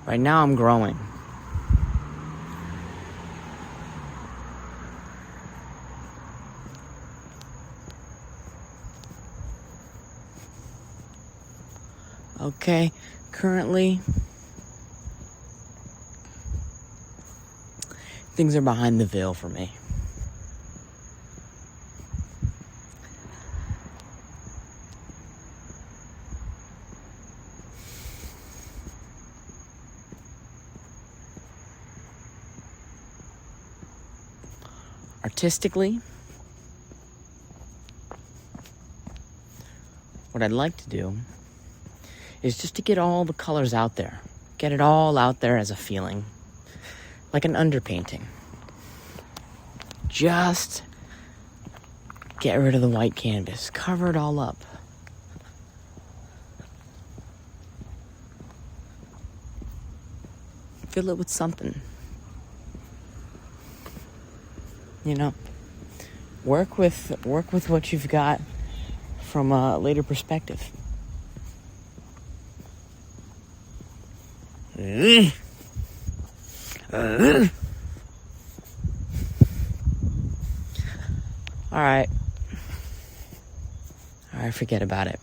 Right now I'm growing. Okay, currently things are behind the veil for me. Artistically, what I'd like to do is just to get all the colors out there. Get it all out there as a feeling. Like an underpainting. Just get rid of the white canvas. Cover it all up. Fill it with something. You know, work with what you've got from a later perspective. Alright, forget about it.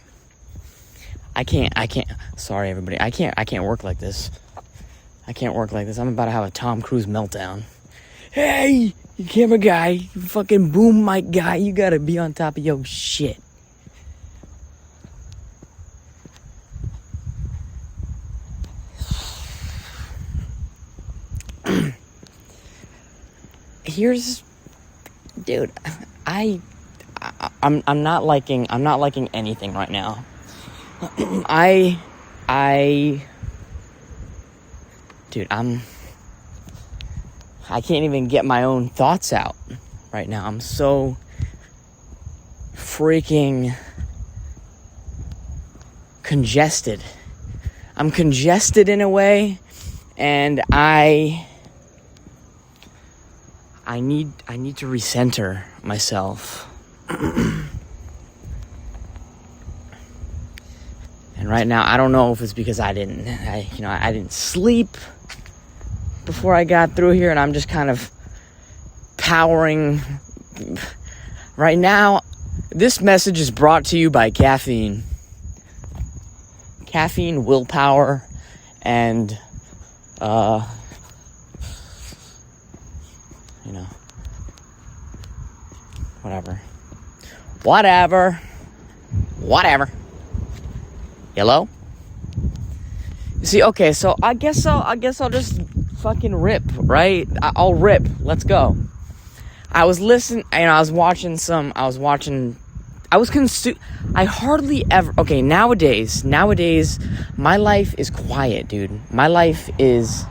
I can't, sorry everybody, I can't work like this. I'm about to have a Tom Cruise meltdown. Hey, you camera guy, you fucking boom mic guy, you gotta be on top of your shit. Dude, I'm not liking anything right now. I can't even get my own thoughts out right now. I'm so freaking congested. I'm congested in a way, and I need to recenter myself. And right now, I don't know if it's because I didn't sleep before I got through here, and I'm just kind of powering. Right now, this message is brought to you by caffeine. Caffeine, willpower, and whatever. Hello? See, okay, so I guess I'll just fucking rip, right? I'll rip. Let's go. I hardly ever, okay, nowadays, my life is quiet, dude. My life is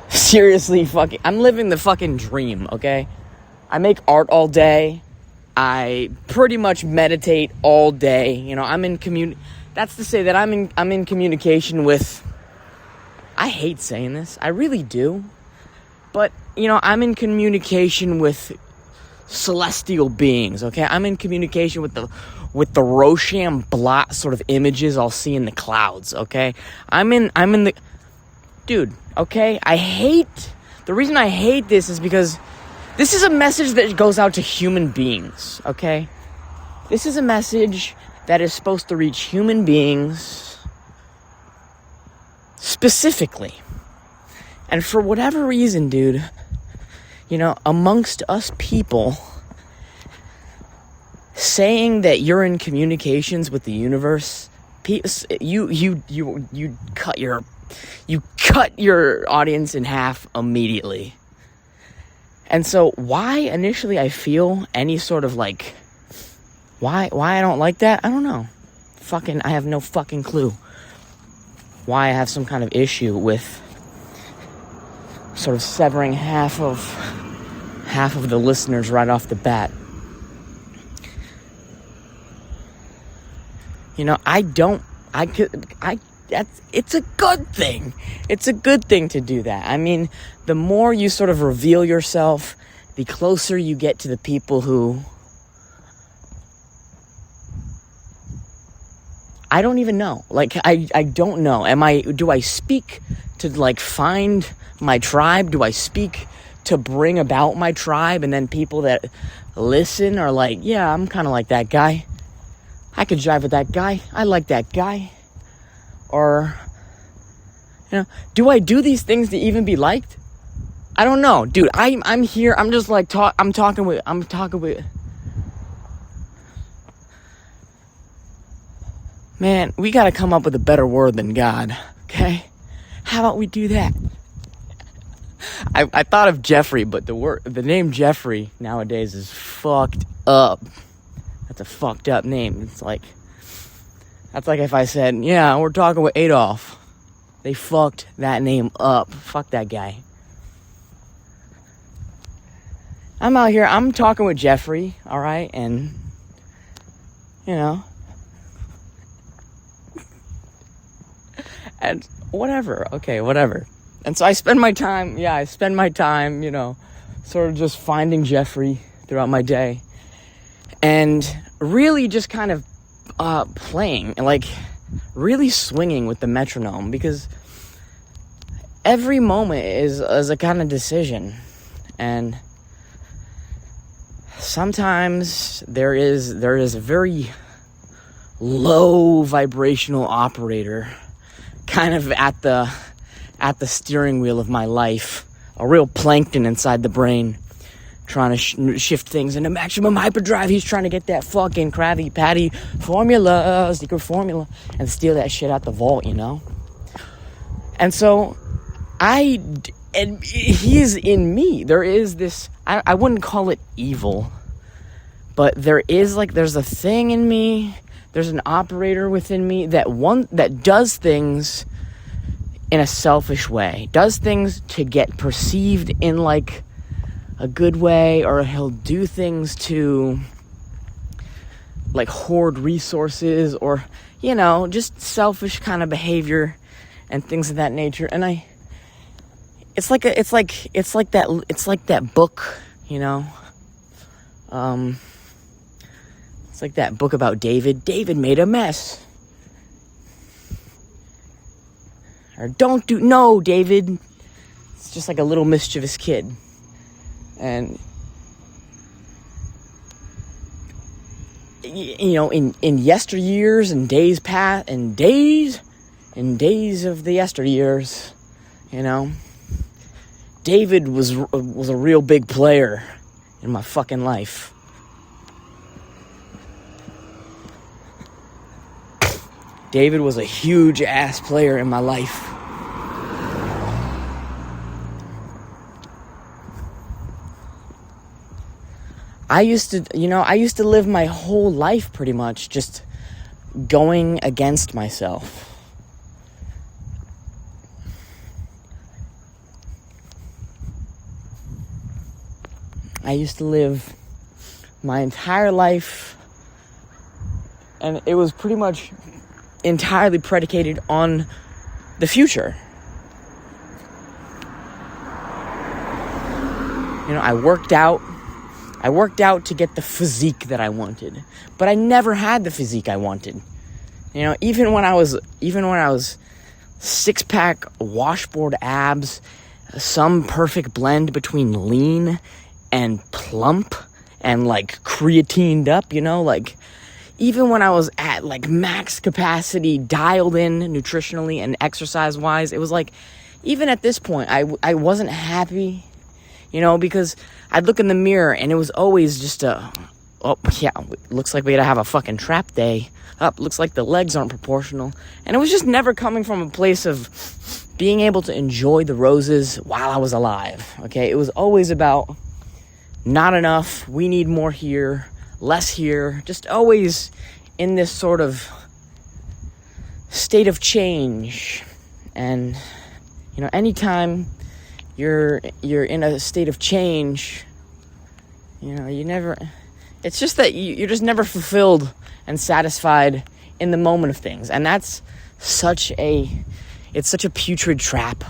seriously I'm living the fucking dream, okay? I make art all day. I pretty much meditate all day. That's to say that I'm in communication with, I hate saying this, I really do, but, I'm in communication with celestial beings, okay? I'm in communication with the Rochambeau sort of images I'll see in the clouds, okay? I'm in the, dude, okay? The reason I hate this is because this is a message that goes out to human beings, okay? This is a message that is supposed to reach human beings specifically. And for whatever reason, dude, amongst us people, saying that you're in communications with the universe you cut your audience in half immediately. And so why initially I feel any sort of like, why I don't like that, I don't know. I have no fucking clue why I have some kind of issue with sort of severing half of the listeners right off the bat. You know, it's a good thing. It's a good thing to do that. I mean, the more you sort of reveal yourself, the closer you get to the people who, I don't even know. Like, I don't know. Do I speak to, like, find my tribe? Do I speak to bring about my tribe? And then people that listen are like, yeah, I'm kind of like that guy. I could jive with that guy. I like that guy. Or, you know, do I do these things to even be liked? I don't know, dude. I'm here. I'm just like I'm talking with. Man, we gotta come up with a better word than God. Okay, how about we do that? I thought of Jeffrey, but the name Jeffrey nowadays is fucked up. That's a fucked up name. That's like if I said, yeah, we're talking with Adolf. They fucked that name up. Fuck that guy. I'm out here, I'm talking with Jeffrey, alright? And, you know. And whatever. Okay, whatever. And so I spend my time, you know, sort of just finding Jeffrey throughout my day. And really just kind of playing, like really swinging with the metronome, because every moment is a kind of decision. And sometimes there is a very low vibrational operator kind of at the steering wheel of my life, a real plankton inside the brain, trying to shift things into maximum hyperdrive. He's trying to get that fucking Krabby Patty formula, secret formula, and steal that shit out the vault, you know? And so, and he is in me. There is this, I wouldn't call it evil, but there's a thing in me, there's an operator within me that does things in a selfish way, does things to get perceived in like a good way, or he'll do things to like hoard resources, or, you know, just selfish kind of behavior and things of that nature. And it's like that book, you know, it's like that book about David made a mess, or no, David. It's just like a little mischievous kid. And, you know, in yesteryears and days past, and days of the yesteryears, you know, David was a real big player in my fucking life. David was a huge ass player in my life. I used to live my whole life pretty much just going against myself. I used to live my entire life, and it was pretty much entirely predicated on the future. You know, I worked out to get the physique that I wanted, but I never had the physique I wanted. You know, even when I was six-pack washboard abs, some perfect blend between lean and plump and like creatined up, you know, like even when I was at like max capacity, dialed in nutritionally and exercise wise, it was like, even at this point, I wasn't happy, you know, because I'd look in the mirror and it was always just oh, yeah, looks like we gotta have a fucking trap day. Looks like the legs aren't proportional. And it was just never coming from a place of being able to enjoy the roses while I was alive, okay? It was always about not enough, we need more here, less here, just always in this sort of state of change. And, you know, anytime you're in a state of change, you know, it's just that you're just never fulfilled and satisfied in the moment of things. And that's such a putrid trap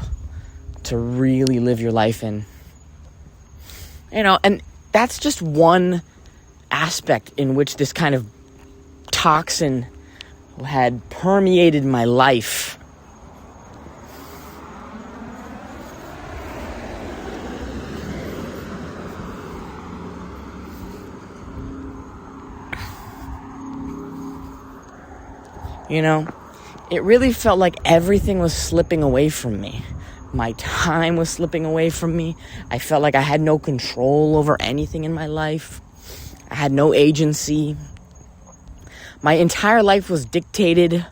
to really live your life in. You know, and that's just one aspect in which this kind of toxin had permeated my life. You know, it really felt like everything was slipping away from me. My time was slipping away from me. I felt like I had no control over anything in my life. I had no agency. My entire life was dictated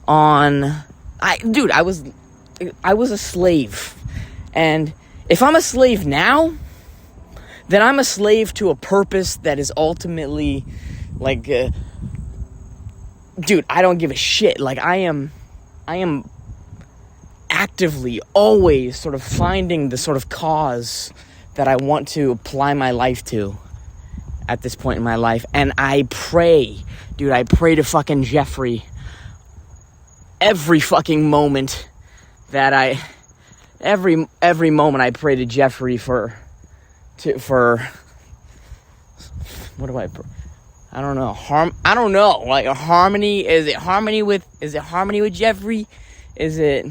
on... I was a slave. And if I'm a slave now, then I'm a slave to a purpose that is ultimately, like... I don't give a shit. Like, I am actively always sort of finding the sort of cause that I want to apply my life to at this point in my life. And I pray to fucking Jeffrey every fucking moment that every moment I pray to Jeffrey for what do I pray? I don't know. I don't know. Like a harmony. Is it harmony with Jeffrey? Is it,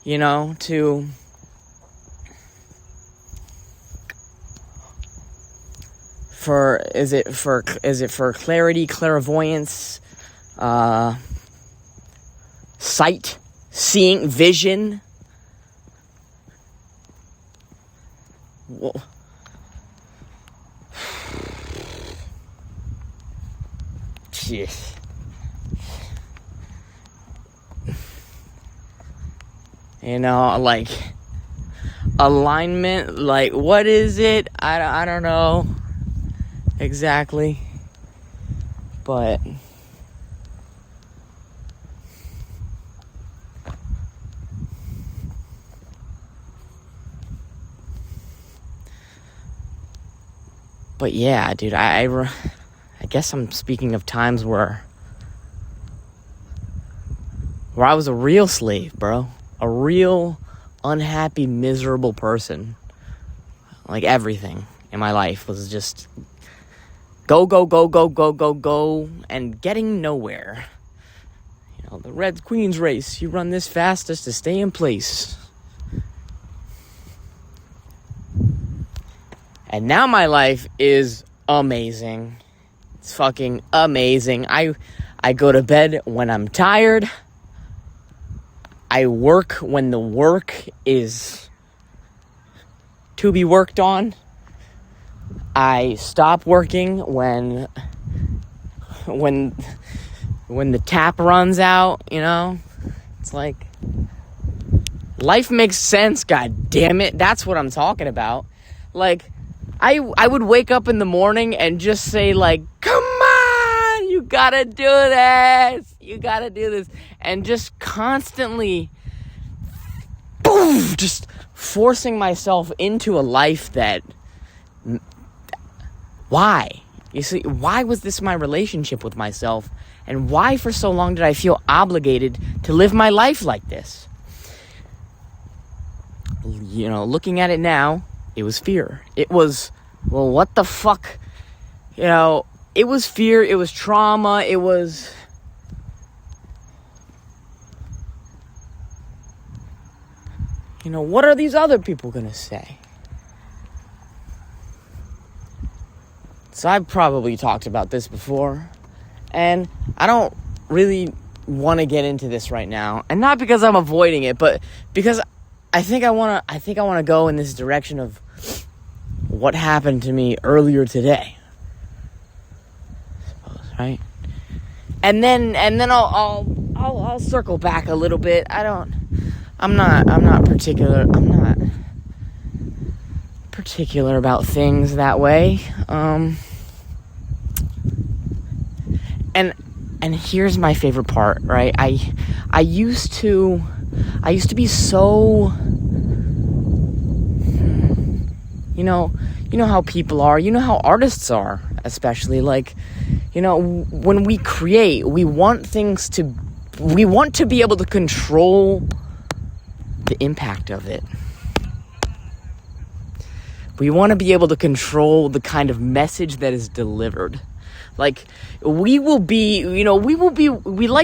you know, is it for clarity, clairvoyance, sight, seeing, vision? Whoa. Yes. You know, like alignment, like what is it? I don't know exactly, but yeah, dude, I guess I'm speaking of times where I was a real slave, bro. A real unhappy, miserable person. Like everything in my life was just go, and getting nowhere. You know, the Red Queen's race. You run this fastest to stay in place. And now my life is amazing. It's fucking amazing. I go to bed when I'm tired. I work when the work is to be worked on. I stop working when the tap runs out, you know? It's like life makes sense, god damn it. That's what I'm talking about. Like I would wake up in the morning and just say, like, come on, you gotta do this. You gotta do this. And just constantly, boom, just forcing myself into a life that, why? You see, why was this my relationship with myself? And why for so long did I feel obligated to live my life like this? You know, looking at it now, it was fear. It was, well, what the fuck? You know, it was fear, it was trauma, it was... You know, what are these other people gonna say? So I've probably talked about this before, and I don't really want to get into this right now. And not because I'm avoiding it, but because I think I want to go in this direction of what happened to me earlier today. right? And then I'll circle back a little bit. I'm not particular about things that way. And here's my favorite part, right? I used to be so, you know how people are, how artists are, especially, like, when we create, we want to be able to control the impact of it. We want to be able to control the kind of message that is delivered. Like, we like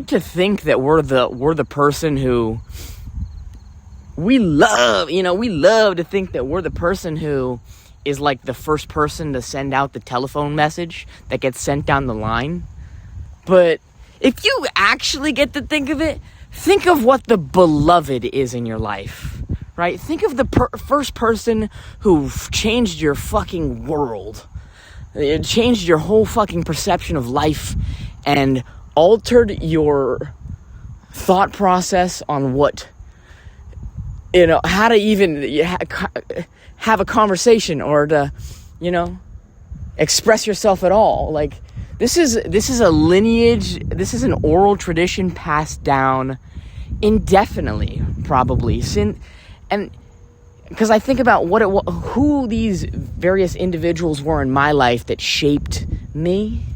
to think that we're the person who we love to think that we're the person who is like the first person to send out the telephone message that gets sent down the line. But if you actually get to think of it, think of what the beloved is in your life, right? Think of the first person who changed your fucking world. It changed your whole fucking perception of life and altered your thought process on what, how to even have a conversation or to, express yourself at all. Like, this is a lineage, this is an oral tradition passed down indefinitely, probably. And because I think about who these various individuals were in my life that shaped me,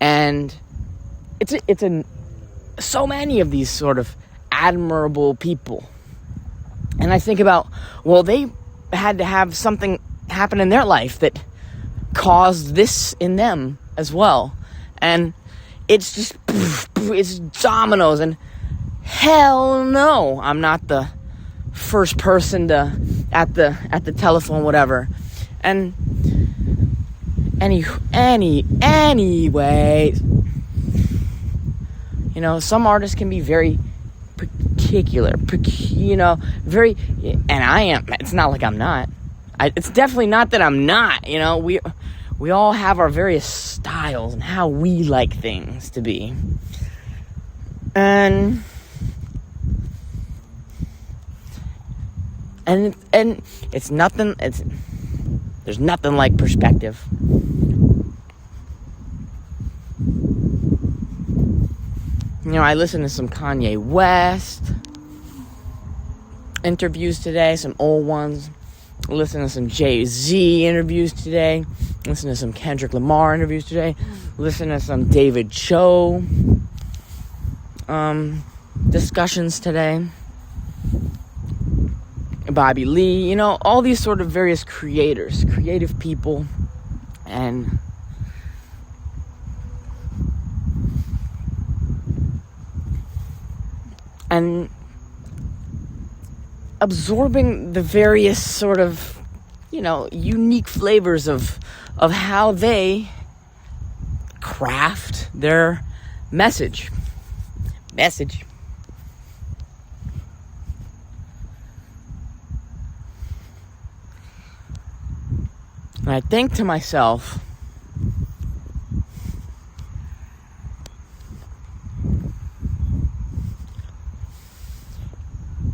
and it's so many of these sort of admirable people, and I think about, well, they had to have something happen in their life that caused this in them as well, and it's just it's dominoes, and hell no, I'm not the first person to at the telephone, whatever. And anyway, some artists can be very particular, very, and I am. It's not like I'm not. It's definitely not that I'm not. We all have our various styles and how we like things to be, and it's nothing. There's nothing like perspective. I listened to some Kanye West interviews today, some old ones. I listened to some Jay-Z interviews today. Listen to some Kendrick Lamar interviews today. Listen to some David Cho discussions today. Bobby Lee, all these sort of various creative people, and absorbing the various sort of, unique flavors of how they craft their message. And I think to myself,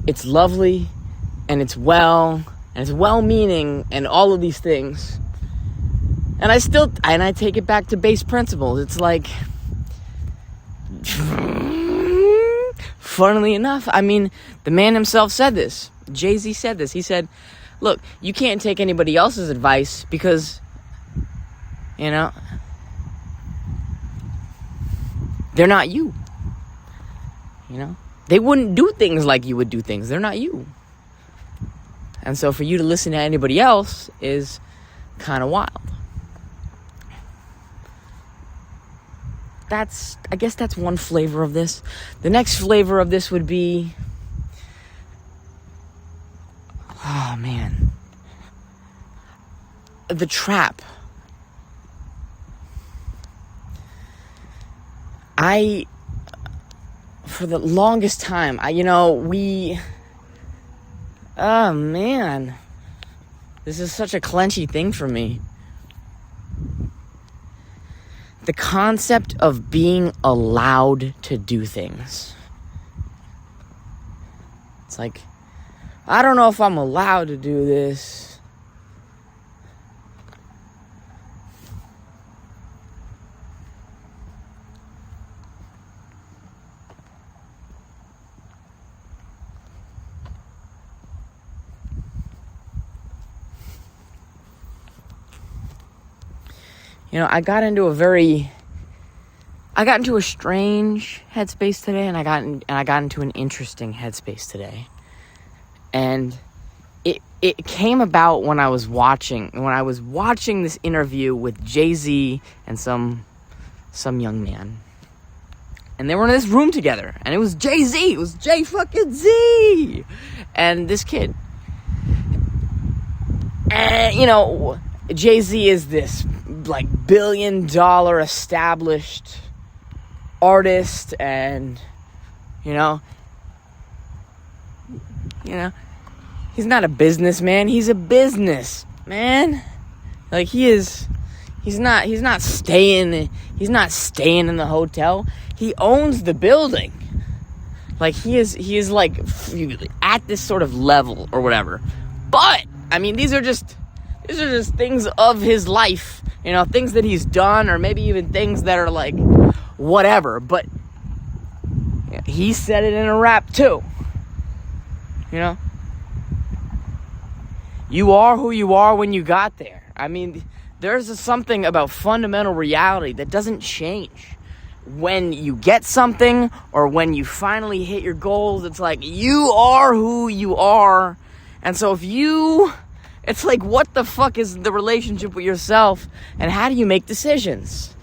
it's lovely, and it's well-meaning, and all of these things. And I take it back to base principles. It's like, funnily enough, the man himself said this. Jay-Z said this. He said, look, you can't take anybody else's advice because, they're not you. They wouldn't do things like you would do things. They're not you. And so for you to listen to anybody else is kind of wild. I guess that's one flavor of this. The next flavor of this would be, oh man, the trap. For the longest time, oh man, this is such a clenchy thing for me. the concept of being allowed to do things. It's like, I don't know if I'm allowed to do this. I got into a strange headspace today, and I got into an interesting headspace today. And it came about when I was watching this interview with Jay-Z and some young man. And they were in this room together, and it was Jay-Z. It was J-fucking-Z. And this kid. And, Jay-Z is this, like, billion-dollar established artist, and, he's not a businessman, he's a businessman. Like, he's not staying in the hotel. He owns the building. Like, he is like at this sort of level or whatever. But I mean, these are just things of his life, things that he's done, or maybe even things that are like whatever. But he said it in a rap too. You are who you are when you got there. I mean, there's something about fundamental reality that doesn't change. When you get something, or when you finally hit your goals, it's like, you are who you are. And so it's like, what the fuck is the relationship with yourself, and how do you make decisions?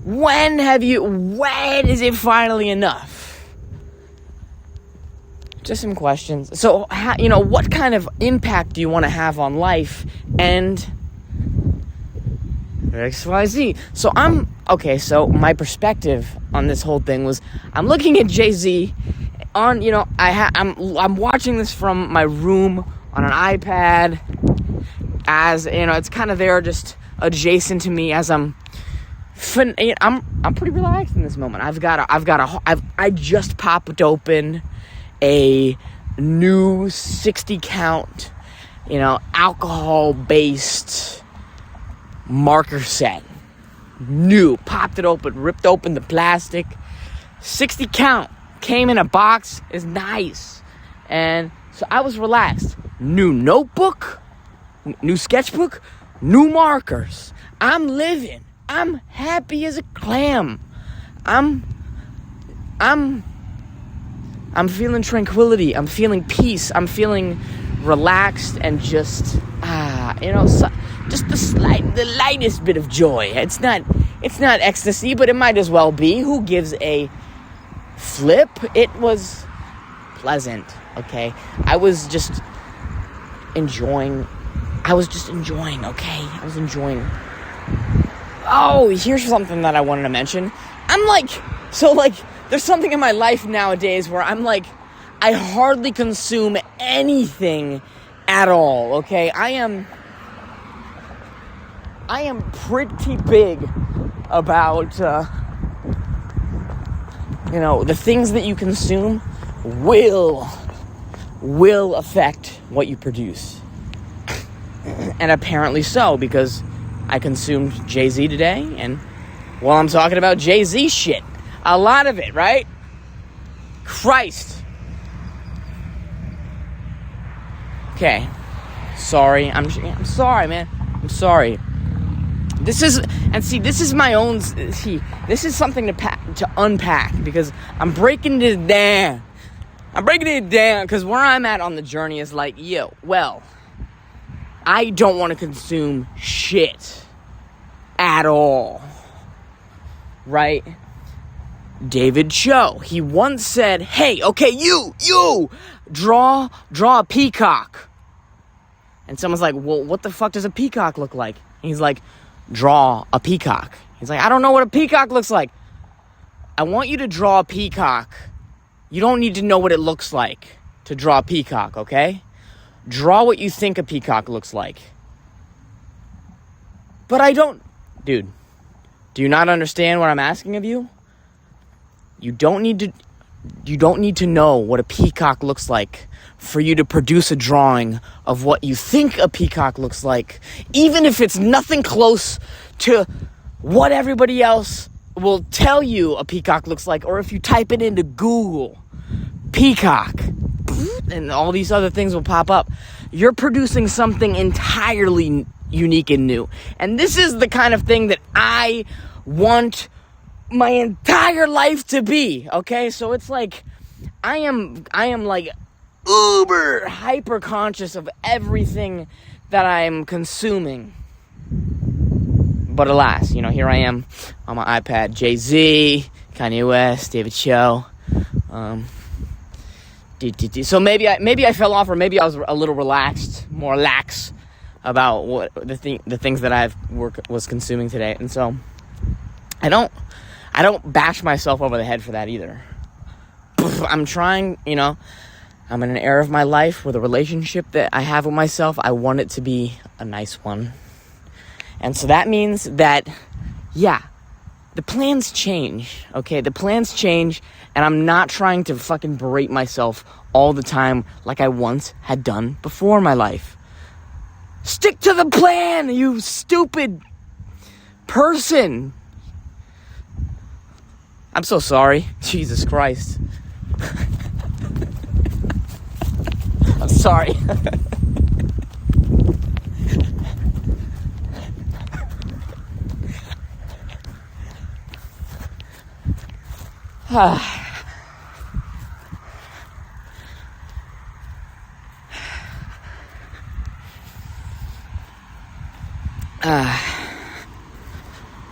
When is it finally enough? Just some questions. So, what kind of impact do you want to have on life? And XYZ. So my perspective on this whole thing was, I'm looking at Jay-Z on, I'm watching this from my room on an iPad, as, it's kind of there just adjacent to me as I'm pretty relaxed in this moment. I just popped open a new 60 count, alcohol-based marker set. New. Popped it open, ripped open the plastic. 60 count. Came in a box. Is nice. And so I was relaxed. New notebook. New sketchbook. New markers. I'm living. I'm happy as a clam. I'm feeling tranquility. I'm feeling peace. I'm feeling relaxed and just, just the lightest bit of joy. It's not ecstasy, but it might as well be. Who gives a flip? It was pleasant, okay? I was just enjoying, okay? I was enjoying. Oh, here's something that I wanted to mention. There's something in my life nowadays where I'm like, I hardly consume anything at all, okay? I am pretty big about, the things that you consume will affect what you produce. And apparently so, because I consumed Jay-Z today, and while I'm talking about Jay-Z shit, a lot of it, right? Christ. Okay. Sorry. I'm sorry, man. I'm sorry. This is my own. This is something to unpack, because I'm breaking it down. Because where I'm at on the journey is like, I don't want to consume shit at all. Right? David Cho, he once said, hey, okay, you, draw a peacock. And someone's like, well, what the fuck does a peacock look like? And he's like, draw a peacock. He's like, I don't know what a peacock looks like. I want you to draw a peacock. You don't need to know what it looks like to draw a peacock, okay? Draw what you think a peacock looks like. But I don't... Dude, do you not understand what I'm asking of you? You don't need to know what a peacock looks like for you to produce a drawing of what you think a peacock looks like, even if it's nothing close to what everybody else will tell you a peacock looks like, or if you type it into Google, peacock, and all these other things will pop up. You're producing something entirely unique and new. And this is the kind of thing that I want my entire life to be, okay? So it's like I am like uber hyper conscious of everything that I'm consuming. But alas, here I am on my iPad. Jay-Z, Kanye West, David Cho. So maybe I fell off, or maybe I was a little more lax about what the things that I was consuming today. And so I don't bash myself over the head for that either. I'm trying, I'm in an era of my life where the relationship that I have with myself, I want it to be a nice one. And so that means that, the plans change, okay? The plans change, and I'm not trying to fucking berate myself all the time like I once had done before in my life. Stick to the plan, you stupid person. I'm so sorry. Jesus Christ. I'm sorry.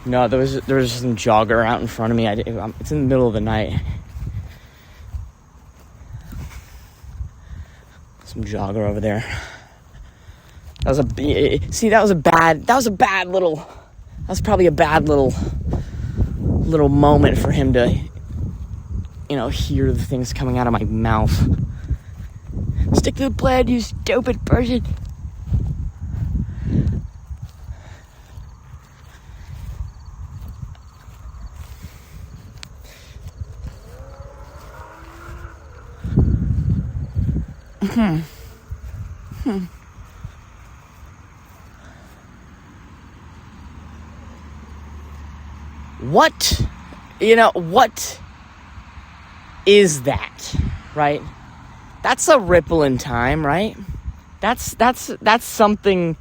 No, there was some jogger out in front of me. It's in the middle of the night. Some jogger over there. That was probably a bad little moment for him to, hear the things coming out of my mouth. Stick to the plan, you stupid person. What is that, right? That's a ripple in time, right? That's something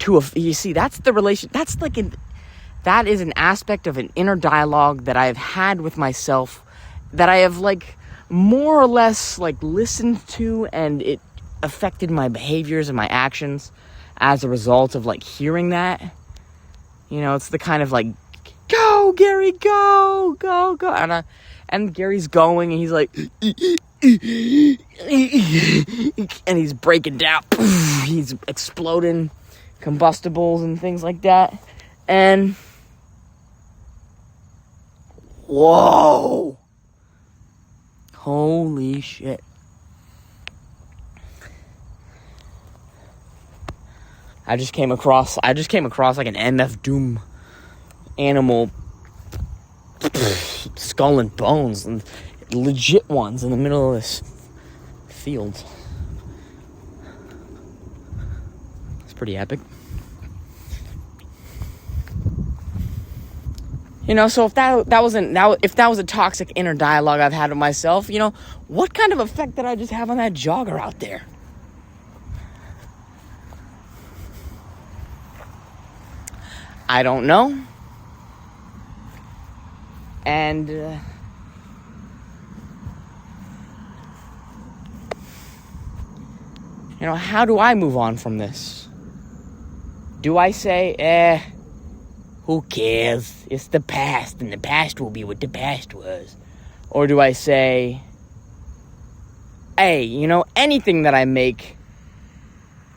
you see, that's the relation, that is an aspect of an inner dialogue that I've had with myself, that I have more or less listened to, and it affected my behaviors and my actions as a result of hearing that. It's the kind of go Gary, go, and Gary's going, and he's and he's breaking down, he's exploding combustibles and things like that, and whoa, holy shit. I just came across an MF Doom animal skull and bones, and legit ones in the middle of this field. It's pretty epic. So if that was a toxic inner dialogue I've had with myself, what kind of effect did I just have on that jogger out there? I don't know. And how do I move on from this? Do I say, who cares? It's the past, and the past will be what the past was? Or do I say, hey, anything that I make,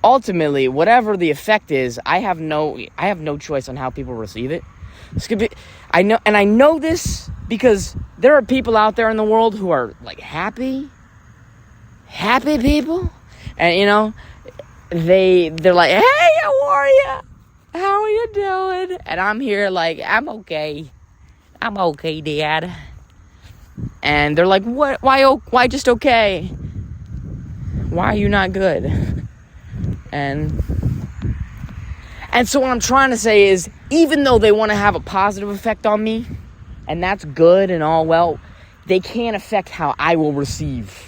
ultimately, whatever the effect is, I have no choice on how people receive it. This could be, I know this because there are people out there in the world who are happy people, and they're like, hey, how are you? How are you doing? And I'm here like, I'm okay, Dad. And they're like, what? Why just okay? Why are you not good? And so what I'm trying to say is, even though they want to have a positive effect on me, and that's good and all well, they can't affect how I will receive.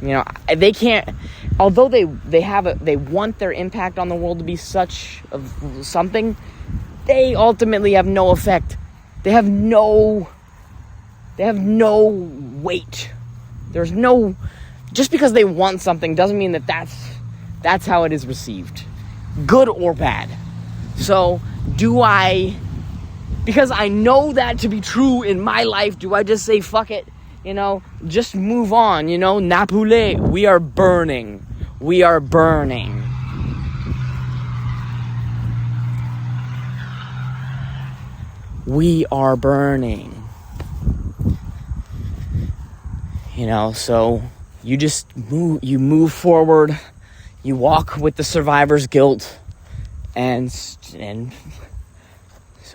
You know, they can't, although they want their impact on the world to be such of something, they ultimately have no effect. They have no weight. There's no, just because they want something doesn't mean that that's how it is received, good or bad. So because I know that to be true in my life, do I just say fuck it, you know, just move on, you know, napule, we are burning. We are burning. You know, so you just move forward, you walk with the survivor's guilt, and so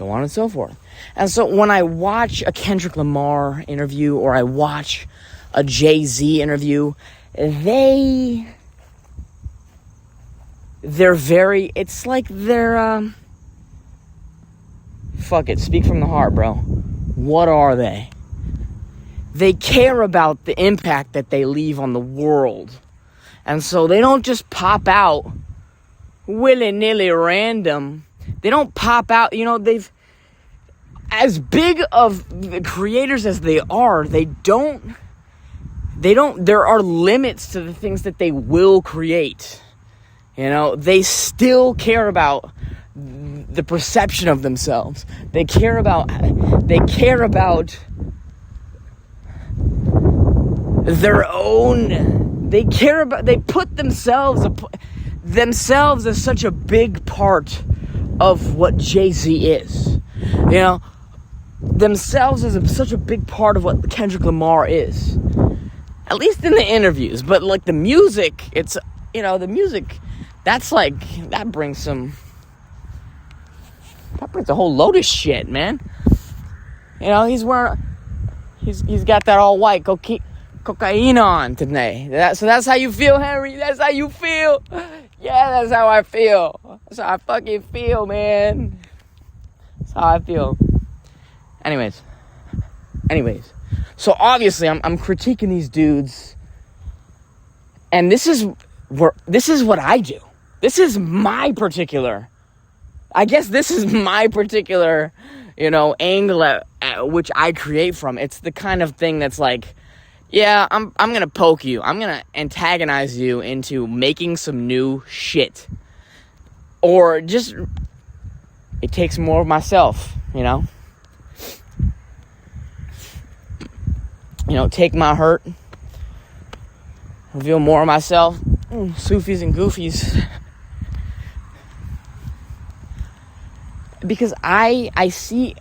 on and so forth. And so when I watch a Kendrick Lamar interview or I watch a Jay-Z interview, they're very, it's like they're, fuck it, speak from the heart, bro. What are they? They care about the impact that they leave on the world. And so they don't just pop out willy-nilly random. They don't pop out, you know, they've, as big of the creators as they are, there are limits to the things that they will create. You know, they still care about the perception of themselves. They care about their own, they put themselves as such a big part of what Jay-Z is. You know, themselves as such a big part of what Kendrick Lamar is. At least in the interviews. But like the music, it's, you know, the music, that's like, that brings a whole load of shit, man. You know, he's got that all white cocaine on today. So that's how you feel, Henry? That's how you feel? Yeah, that's how I feel. That's how I fucking feel, man. That's how I feel. Anyways. So obviously I'm critiquing these dudes. And this is what I do. This is my particular, you know, angle at which I create from. It's the kind of thing that's like, yeah, I'm gonna poke you. I'm gonna antagonize you into making some new shit. Or just, it takes more of myself, you know? You know, take my hurt, reveal more of myself. Sufis and goofies. Because I see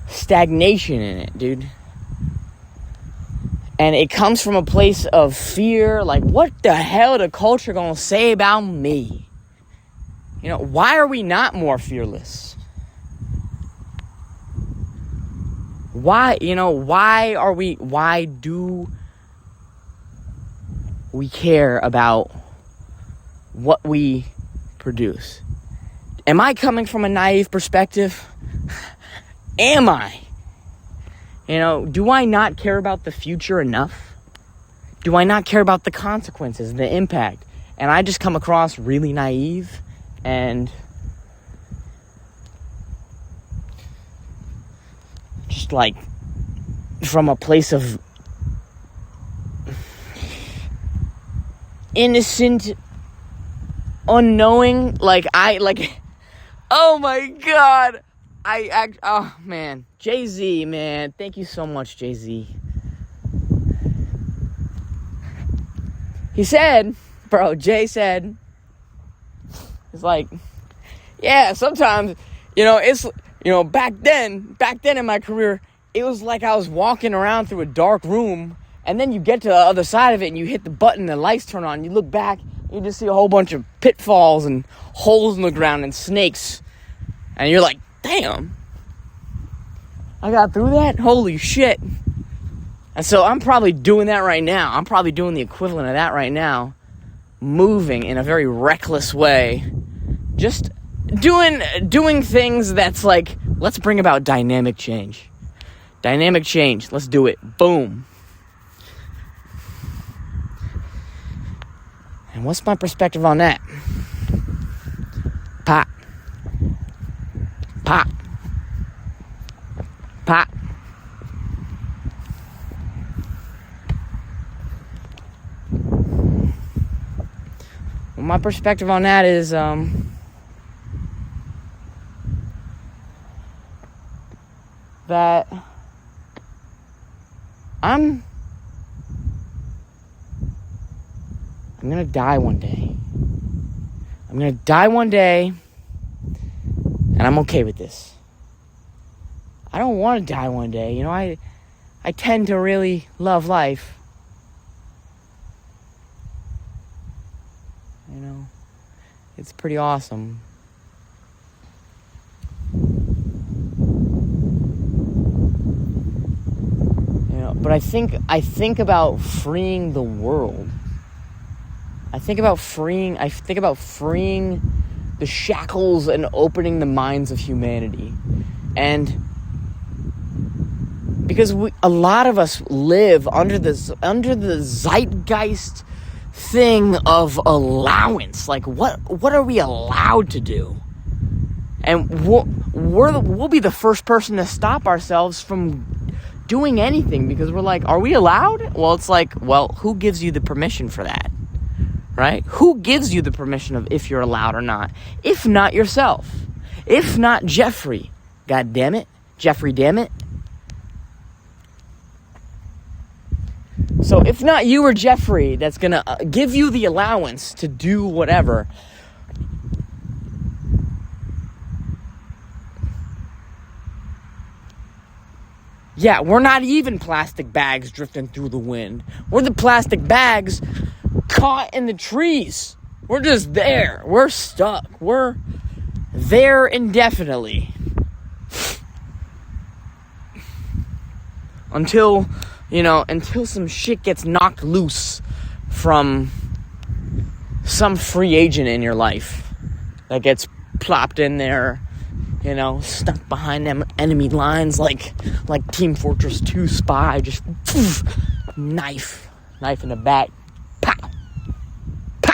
stagnation in it, dude. And it comes from a place of fear, like, what the hell the culture gonna say about me? You know, why are we not more fearless? Why do we care about what we produce? Am I coming from a naive perspective? Am I? You know, do I not care about the future enough? Do I not care about the consequences, the impact? And I just come across really naive and just like from a place of innocent, unknowing, oh my God, oh man, Jay-Z, man, thank you so much, Jay-Z. He said, Jay said, it's like, yeah, sometimes, you know, it's, you know, back then in my career, it was like I was walking around through a dark room, and then you get to the other side of it, and you hit the button, and the lights turn on, and you look back, and you just see a whole bunch of pitfalls and holes in the ground and snakes, and you're like, damn, I got through that? Holy shit. And so I'm probably doing that right now. I'm probably doing the equivalent of that right now, moving in a very reckless way, just doing things that's like, let's bring about dynamic change. Dynamic change. Let's do it. Boom. And what's my perspective on that? Pop. Pop. Pop. Well, my perspective on that is, that I'm gonna die one day. I'm gonna die one day, and I'm okay with this. I don't want to die one day. You know, I tend to really love life. You know, it's pretty awesome. But I think about freeing the world. I think about freeing the shackles and opening the minds of humanity. And because a lot of us live under the zeitgeist thing of allowance. Like, what are we allowed to do? And we'll be the first person to stop ourselves from doing anything, because we're like, are we allowed? Well, it's like, well, who gives you the permission for that? Right? Who gives you the permission of if you're allowed or not? If not yourself. If not Jeffrey. God damn it. Jeffrey, damn it. So if not you or Jeffrey that's gonna give you the allowance to do whatever, yeah, we're not even plastic bags drifting through the wind. We're the plastic bags caught in the trees. We're just there. We're stuck. We're there indefinitely. Until some shit gets knocked loose from some free agent in your life that gets plopped in there, stuck behind them enemy lines like Team Fortress 2 Spy, just knife in the back, pow, pow.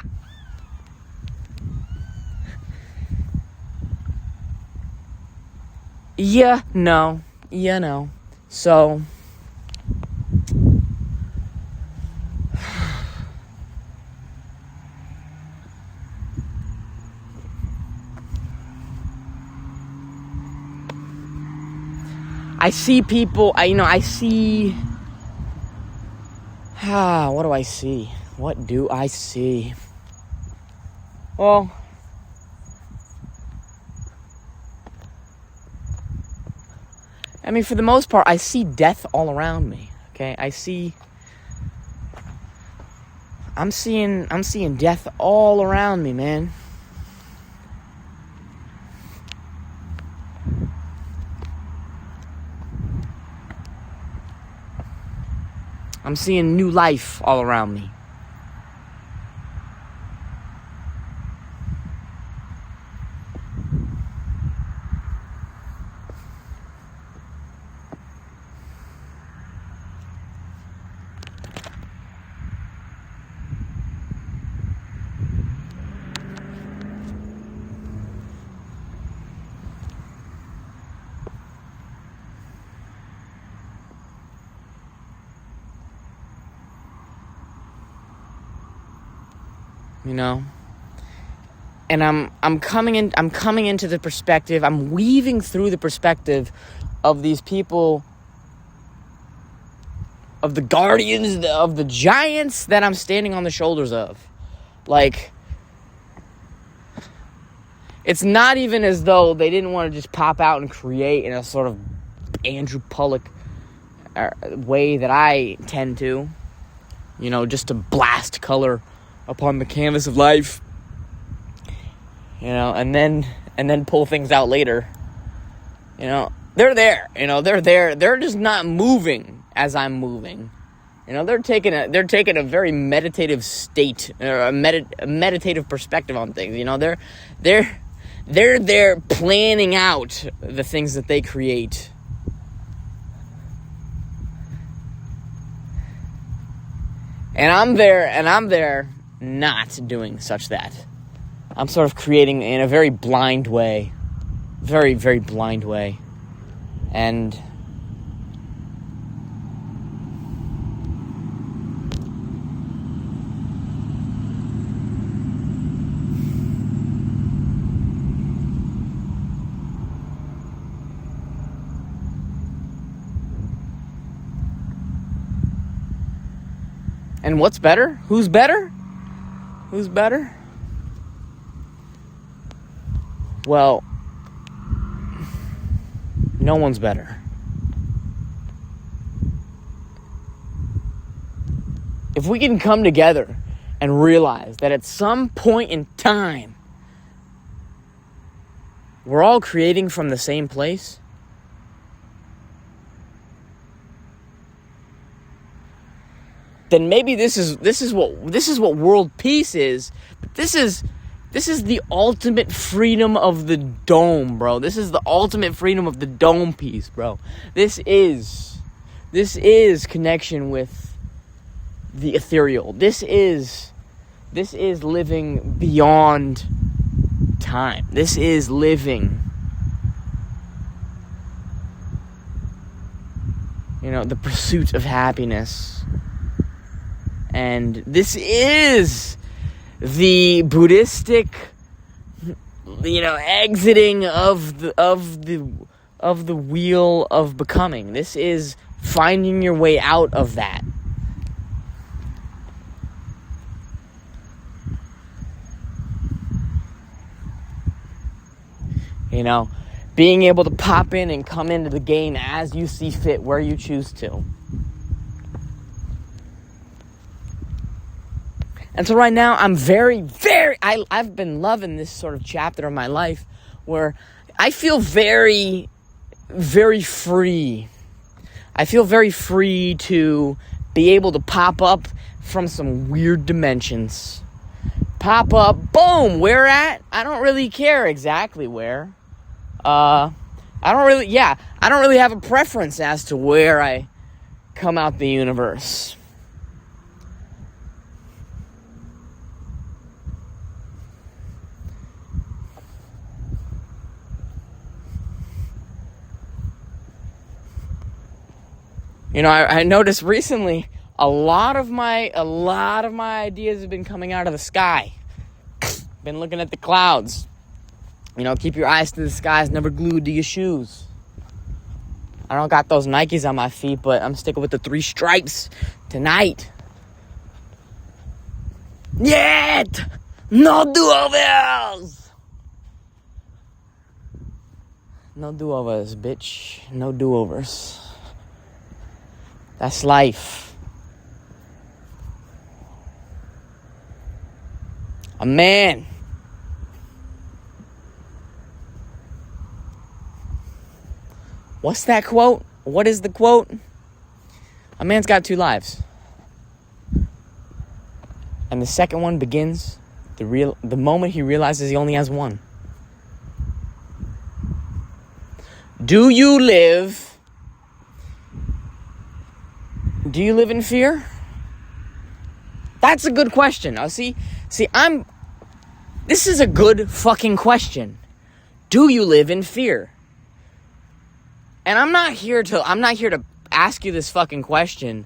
Yeah, no, so I see people, what do I see? What do I see? Well, for the most part, I see death all around me, okay? I'm seeing death all around me, man. I'm seeing new life all around me. And I'm coming into the perspective, I'm weaving through the perspective of these people, of the guardians, of the giants that I'm standing on the shoulders of. Like, it's not even as though they didn't want to just pop out and create in a sort of Andrew Pollock way that I tend to, just to blast color upon the canvas of life, and then pull things out later. They're there. They're there. They're just not moving as I'm moving. They're taking a very meditative state, or a meditative perspective on things. They're there planning out the things that they create. And I'm there not doing such that. I'm sort of creating in a very blind way. Very, very blind way. And what's better? Who's better? Who's better? Well, no one's better. If we can come together and realize that at some point in time, we're all creating from the same place, then maybe this is what world peace is. But this is the ultimate freedom of the dome, bro. This is the ultimate freedom of the dome piece, bro. This is connection with the ethereal. This is living beyond time. This is living, the pursuit of happiness. And this is the Buddhistic, exiting of the wheel of becoming. This is finding your way out of that. Being able to pop in and come into the game as you see fit, where you choose to. And so right now, I'm I've been loving this sort of chapter of my life where I feel very, very free. I feel very free to be able to pop up from some weird dimensions. Pop up, boom, where at? I don't really care exactly where. I don't really have a preference as to where I come out the universe. I noticed recently a lot of my ideas have been coming out of the sky. Been looking at the clouds. Keep your eyes to the skies, never glued to your shoes. I don't got those Nikes on my feet, but I'm sticking with the 3 stripes tonight. Yet! No do-overs! No do-overs, bitch. No do-overs. That's life. A man. What's that quote? What is the quote? A man's got 2 lives. And the second one begins the moment he realizes he only has one. Do you live in fear? That's a good question. Now, this is a good fucking question. Do you live in fear? And I'm not here to ask you this fucking question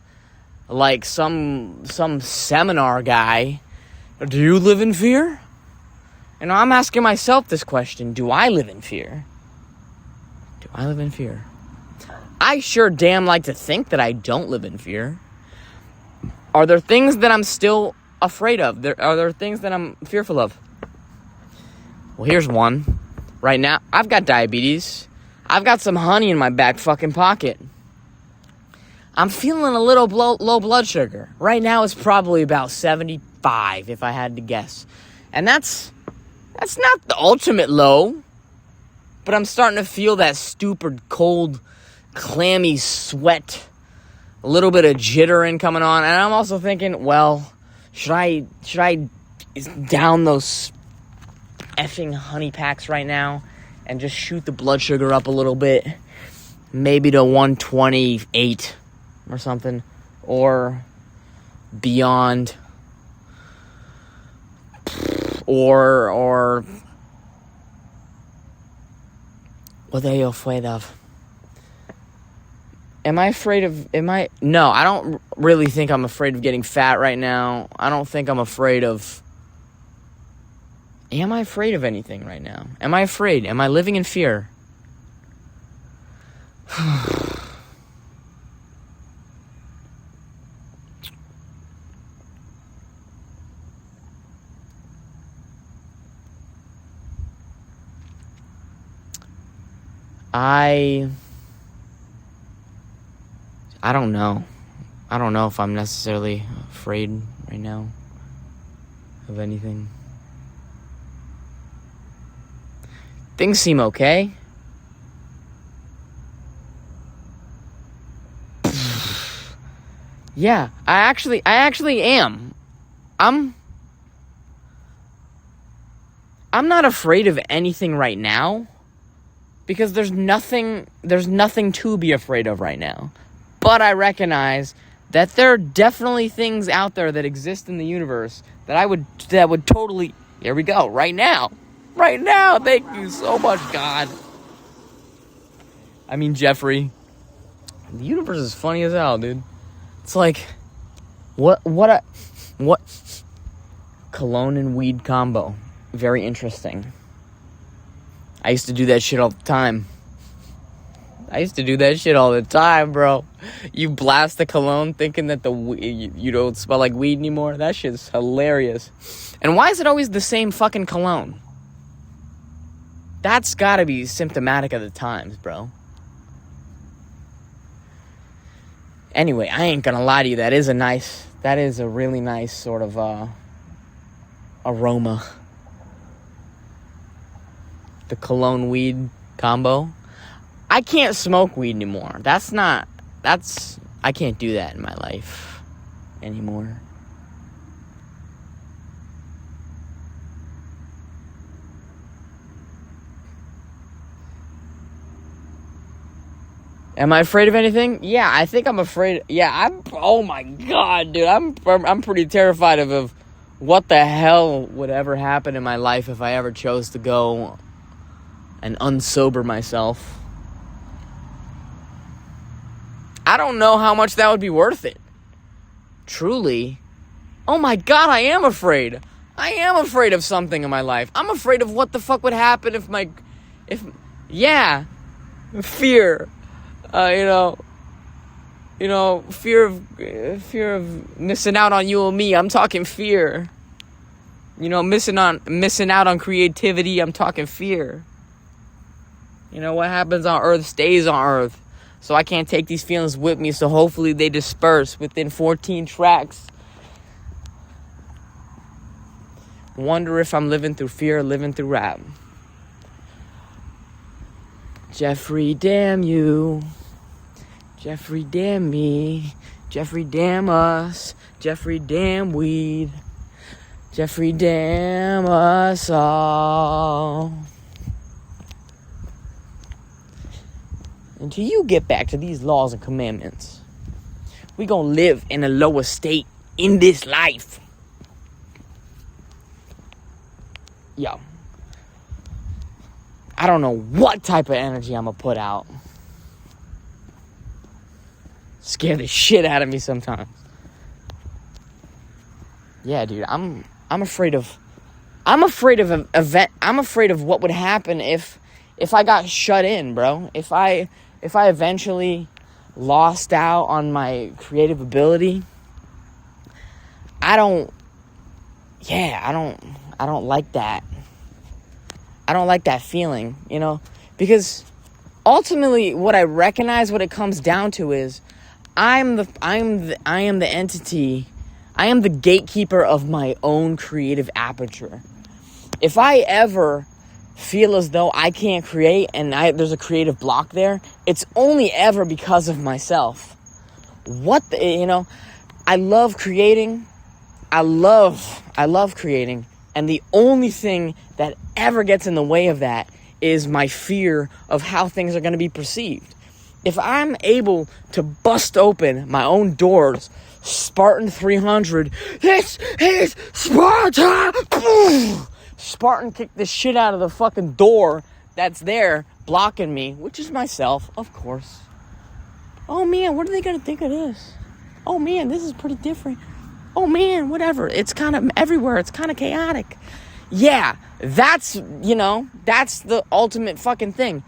like some seminar guy. Do you live in fear? I'm asking myself this question. Do I live in fear? Do I live in fear? I sure damn like to think that I don't live in fear. Are there things that I'm still afraid of? Are there things that I'm fearful of? Well, here's one. Right now, I've got diabetes. I've got some honey in my back fucking pocket. I'm feeling a little low blood sugar. Right now it's probably about 75 if I had to guess. And that's not the ultimate low, but I'm starting to feel that stupid cold clammy sweat, a little bit of jittering coming on, and I'm also thinking, well, should I down those effing honey packs right now and just shoot the blood sugar up a little bit, maybe to 128 or something, or beyond, or what are you afraid of? No, I don't really think I'm afraid of getting fat right now. I don't think I'm afraid of... Am I afraid of anything right now? Am I afraid? Am I living in fear? I don't know. I don't know if I'm necessarily afraid right now of anything. Things seem okay. Yeah, I actually am. I'm not afraid of anything right now because there's nothing to be afraid of right now. But I recognize that there are definitely things out there that exist in the universe that would totally... Here we go, right now. Right now, thank you so much, God. I mean, Jeffrey, the universe is funny as hell, dude. It's like, what cologne and weed combo. Very interesting. I used to do that shit all the time. Bro. You blast the cologne thinking that you don't smell like weed anymore. That shit's hilarious. And why is it always the same fucking cologne? That's gotta be symptomatic of the times, bro. Anyway, I ain't gonna lie to you. That is a really nice sort of aroma. The cologne weed combo. I can't smoke weed anymore. I can't do that in my life anymore. Am I afraid of anything? Yeah, I think I'm afraid. Yeah, oh my God, dude. I'm pretty terrified of what the hell would ever happen in my life if I ever chose to go and unsober myself. I don't know how much that would be worth it. Truly. Oh my God, I am afraid. I am afraid of something in my life. I'm afraid of what the fuck would happen fear. Fear of missing out on you and me. I'm talking fear. Missing out on creativity. I'm talking fear. What happens on Earth stays on Earth. So I can't take these feelings with me. So hopefully they disperse within 14 tracks. Wonder if I'm living through fear or living through rap. Jeffrey, damn you. Jeffrey, damn me. Jeffrey, damn us. Jeffrey, damn weed. Jeffrey, damn us all. Until you get back to these laws and commandments, we gonna live in a lower state in this life. Yo. I don't know what type of energy I'm gonna put out. Scare the shit out of me sometimes. Yeah, dude, I'm afraid of what would happen if I got shut in, bro. If I eventually lost out on my creative ability, I don't like that. I don't like that feeling, because ultimately what I recognize what it comes down to is I am the entity. I am the gatekeeper of my own creative aperture. If I ever feel as though I can't create and there's a creative block there, it's only ever because of myself. I love creating. I love creating. And the only thing that ever gets in the way of that is my fear of how things are going to be perceived. If I'm able to bust open my own doors, Spartan 300, this is Sparta! Spartan kicked the shit out of the fucking door that's there blocking me, which is myself, of course. Oh man, what are they going to think of this? Oh man, this is pretty different. Oh man, whatever. It's kind of everywhere. It's kind of chaotic. Yeah, that's the ultimate fucking thing.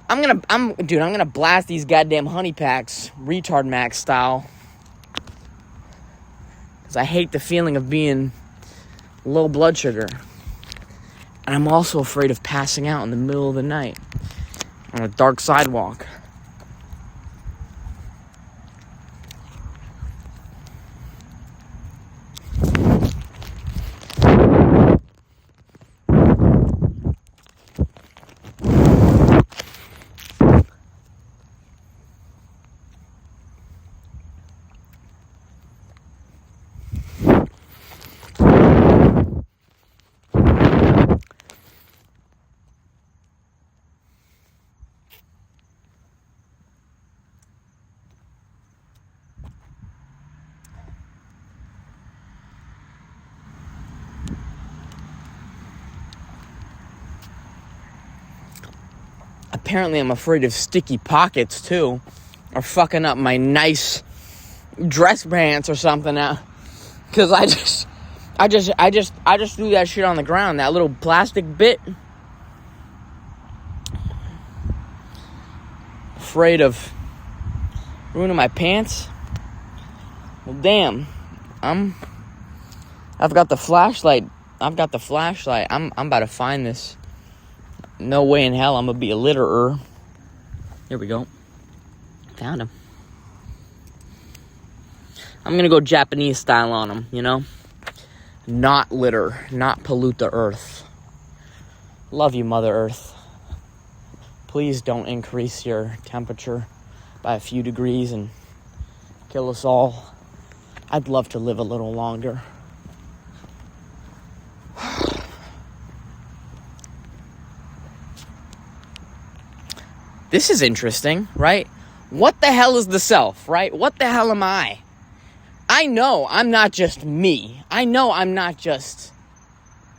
I'm gonna blast these goddamn honey packs, retard max style. Because I hate the feeling of being low blood sugar. And I'm also afraid of passing out in the middle of the night on a dark sidewalk. Apparently I'm afraid of sticky pockets too, or fucking up my nice dress pants or something. Because I just threw that shit on the ground, that little plastic bit. Afraid of ruining my pants. Well, damn, I've got the flashlight. I'm about to find this. No way in hell I'm gonna be a litterer. Here we go. Found him. I'm gonna go Japanese style on him, Not litter, not pollute the earth. Love you, Mother Earth. Please don't increase your temperature by a few degrees and kill us all. I'd love to live a little longer. This is interesting, right? What the hell is the self, right? What the hell am I? I know I'm not just me. I know I'm not just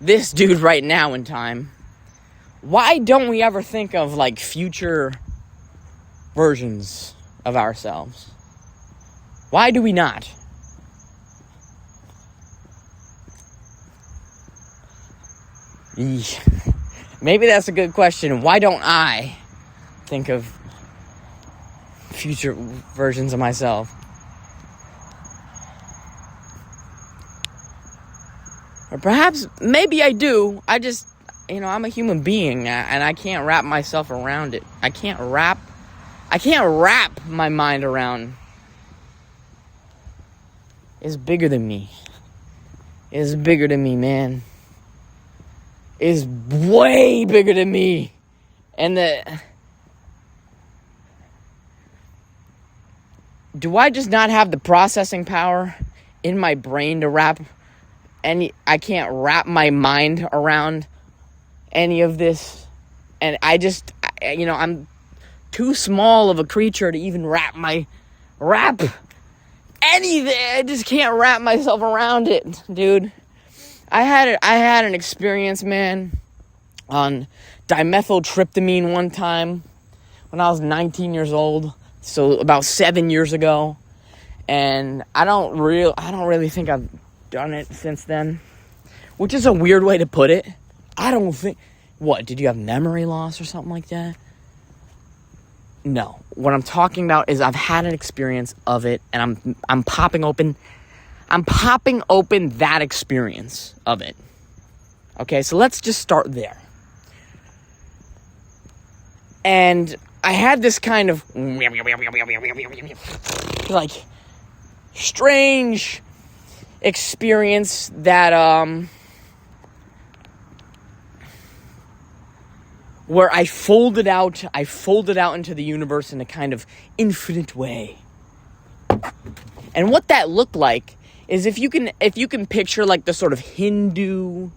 this dude right now in time. Why don't we ever think of, future versions of ourselves? Why do we not? Maybe that's a good question. Why don't I think of future versions of myself? Or perhaps, maybe I do. I just, I'm a human being, and I can't wrap myself around it. I can't wrap my mind around. It's bigger than me. It's bigger than me, man. It's way bigger than me. And do I just not have the processing power in my brain to I can't wrap my mind around any of this? And I'm too small of a creature to even wrap anything. I just can't wrap myself around it, dude. I had an experience, man, on dimethyltryptamine one time when I was 19 years old. So about 7 years ago, and I don't really think I've done it since then, which is a weird way to put it. I don't think. What, did you have memory loss or something like that? No. What I'm talking about is I've had an experience of it, and I'm popping open that experience of it. Okay, so let's just start there. And I had this kind of like strange experience that where I folded out into the universe in a kind of infinite way. And what that looked like is if you can picture like the sort of Hindu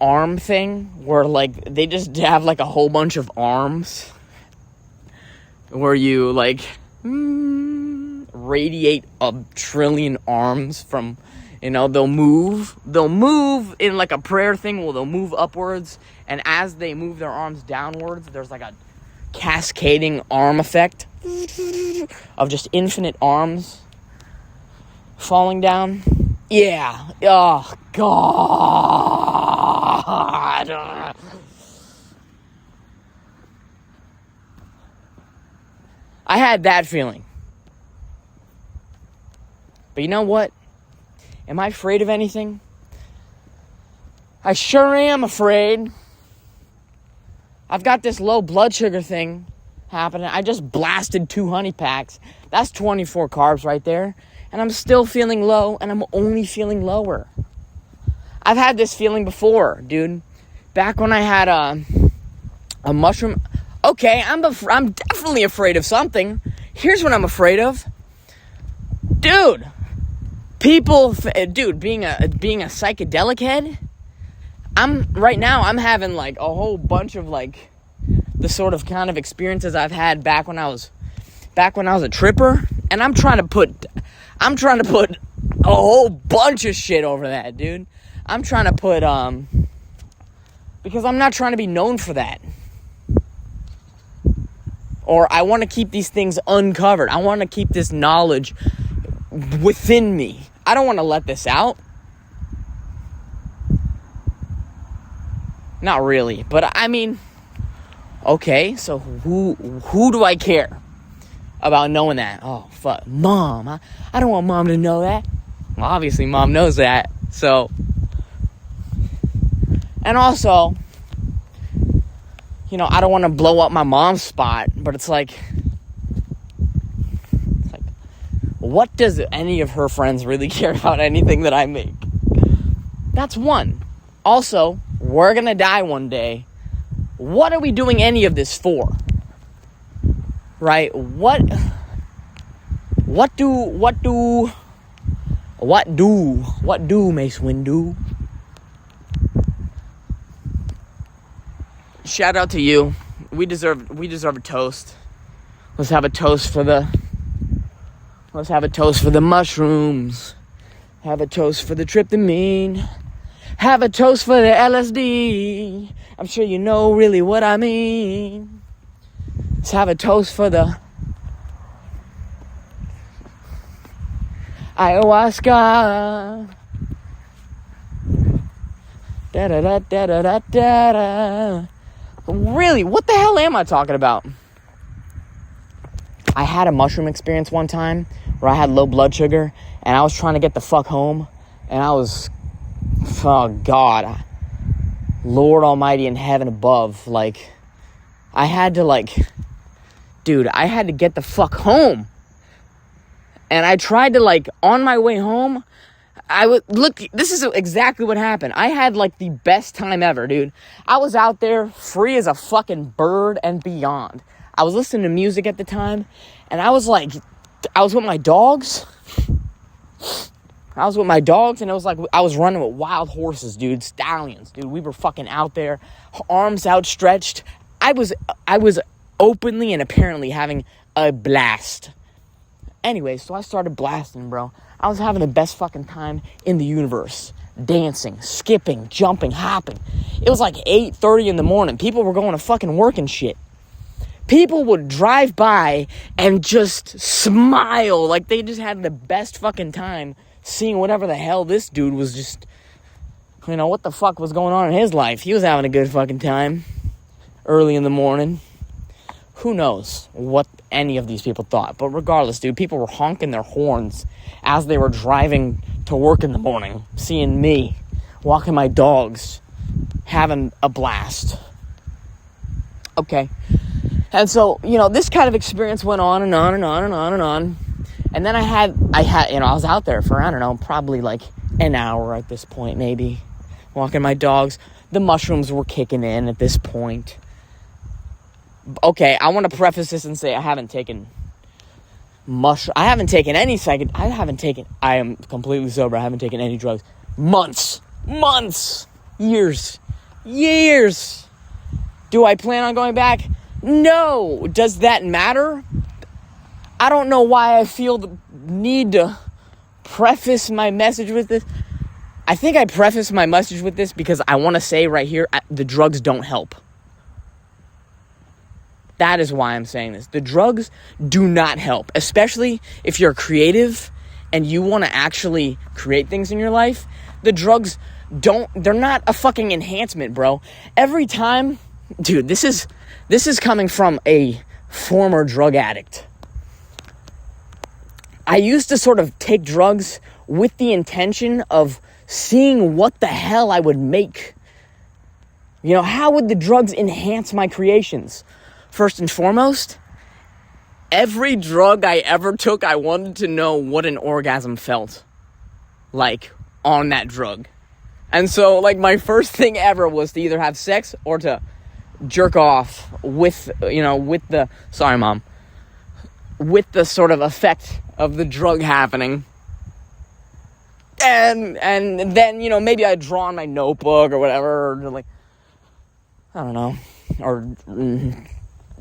arm thing where like they just have like a whole bunch of arms where you like radiate a trillion arms from, you know, they'll move in like a prayer thing where they'll move upwards, and as they move their arms downwards there's like a cascading arm effect of just infinite arms falling down. Yeah. Oh, God. I had that feeling. But you know what? Am I afraid of anything? I sure am afraid. I've got this low blood sugar thing happening. I just blasted 2 honey packs. That's 24 carbs right there. And I'm still feeling low, and I'm only feeling lower. I've had this feeling before, dude. Back when I had a mushroom. Okay, I'm definitely afraid of something. Here's what I'm afraid of. Dude. Being a psychedelic head, I'm having like a whole bunch of like the sort of kind of experiences I've had back when I was a tripper, and I'm trying to put a whole bunch of shit over that, dude. I'm trying to put because I'm not trying to be known for that. Or I want to keep these things uncovered. I want to keep this knowledge within me. I don't want to let this out. Not really, but I mean, okay, so who do I care about knowing that? Oh, fuck, Mom. I don't want Mom to know that. Well, obviously, Mom knows that, so. And also, you know, I don't want to blow up my mom's spot, but it's like, what does any of her friends really care about anything that I make? That's one. Also, we're gonna die one day. What are we doing any of this for? Right? What do Mace Windu? Shout out to you. We deserve a toast. Let's have a toast for the mushrooms. Have a toast for the tryptamine. Have a toast for the LSD. I'm sure you know really what I mean. Let's have a toast for the ayahuasca. Da da da da da da da. Really, what the hell am I talking about? I had a mushroom experience one time where I had low blood sugar, and I was trying to get the fuck home, and I was, oh God, Lord Almighty in heaven above, like, I had to get the fuck home. And I tried to, on my way home, this is exactly what happened. I had, the best time ever, dude. I was out there free as a fucking bird and beyond. I was listening to music at the time, and I was with my dogs. And it was like I was running with wild horses, dude, stallions, dude. We were fucking out there, arms outstretched. I was openly and apparently having a blast. Anyway, so I started blasting, bro. I was having the best fucking time in the universe. Dancing, skipping, jumping, hopping. It was like 8:30 in the morning. People were going to fucking work and shit. People would drive by and just smile like they just had the best fucking time seeing whatever the hell this dude was just, what the fuck was going on in his life. He was having a good fucking time early in the morning. Who knows what any of these people thought. But regardless, dude, people were honking their horns as they were driving to work in the morning, seeing me, walking my dogs, having a blast. Okay. And so, this kind of experience went on and on and on and on and on. And then I had, I was out there for, I don't know, probably like an hour at this point, maybe. Walking my dogs. The mushrooms were kicking in at this point. Okay, I want to preface this and say I haven't taken I am completely sober. I haven't taken any drugs. Months. Years. Do I plan on going back? No. Does that matter? I don't know why I feel the need to preface my message with this. I think I preface my message with this because I want to say right here, the drugs don't help. That is why I'm saying this. The drugs do not help, especially if you're creative and you want to actually create things in your life. The drugs they're not a fucking enhancement, bro. Every time, dude, this is coming from a former drug addict. I used to sort of take drugs with the intention of seeing what the hell I would make. How would the drugs enhance my creations? First and foremost, every drug I ever took, I wanted to know what an orgasm felt like on that drug. And so, my first thing ever was to either have sex or to jerk off with the sort of effect of the drug happening. And then, maybe I'd draw on my notebook or whatever, or I don't know, or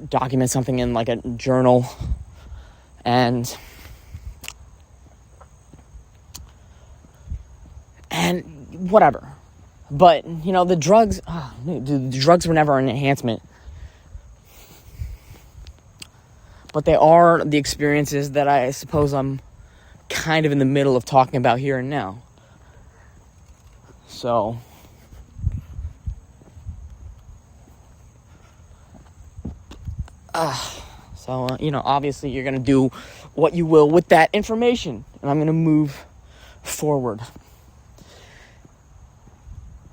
document something in a journal, and whatever. But the drugs, the drugs were never an enhancement, but they are the experiences that I suppose I'm kind of in the middle of talking about here and now. So obviously you're going to do what you will with that information. And I'm going to move forward.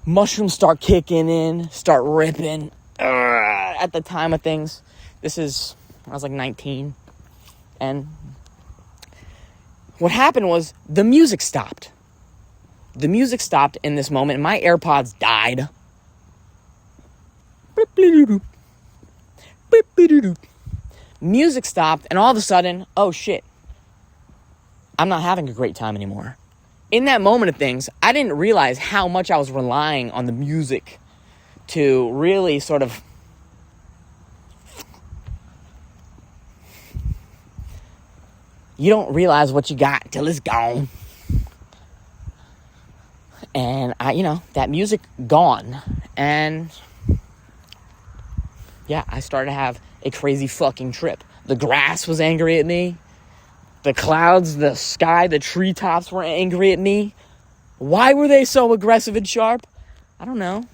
Mushrooms start kicking in, start ripping. At the time of things, I was 19. And what happened was the music stopped. The music stopped in this moment. My AirPods died. Music stopped, and all of a sudden, oh shit, I'm not having a great time anymore. In that moment of things, I didn't realize how much I was relying on the music to really sort of you don't realize what you got till it's gone. And that music gone. And yeah, I started to have a crazy fucking trip. The grass was angry at me. The clouds, the sky, the treetops were angry at me. Why were they so aggressive and sharp? I don't know.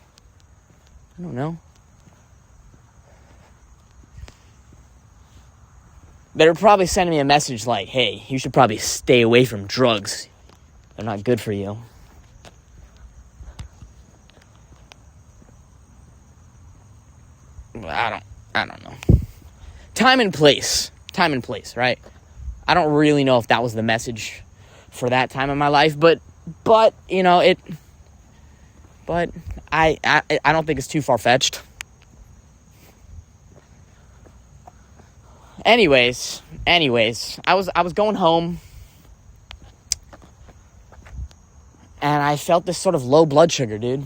They were probably sending me a message like, hey, you should probably stay away from drugs. They're not good for you. I don't know. Time and place, right? I don't really know if that was the message for that time in my life, but I don't think it's too far-fetched. Anyways, I was going home, and I felt this sort of low blood sugar, dude.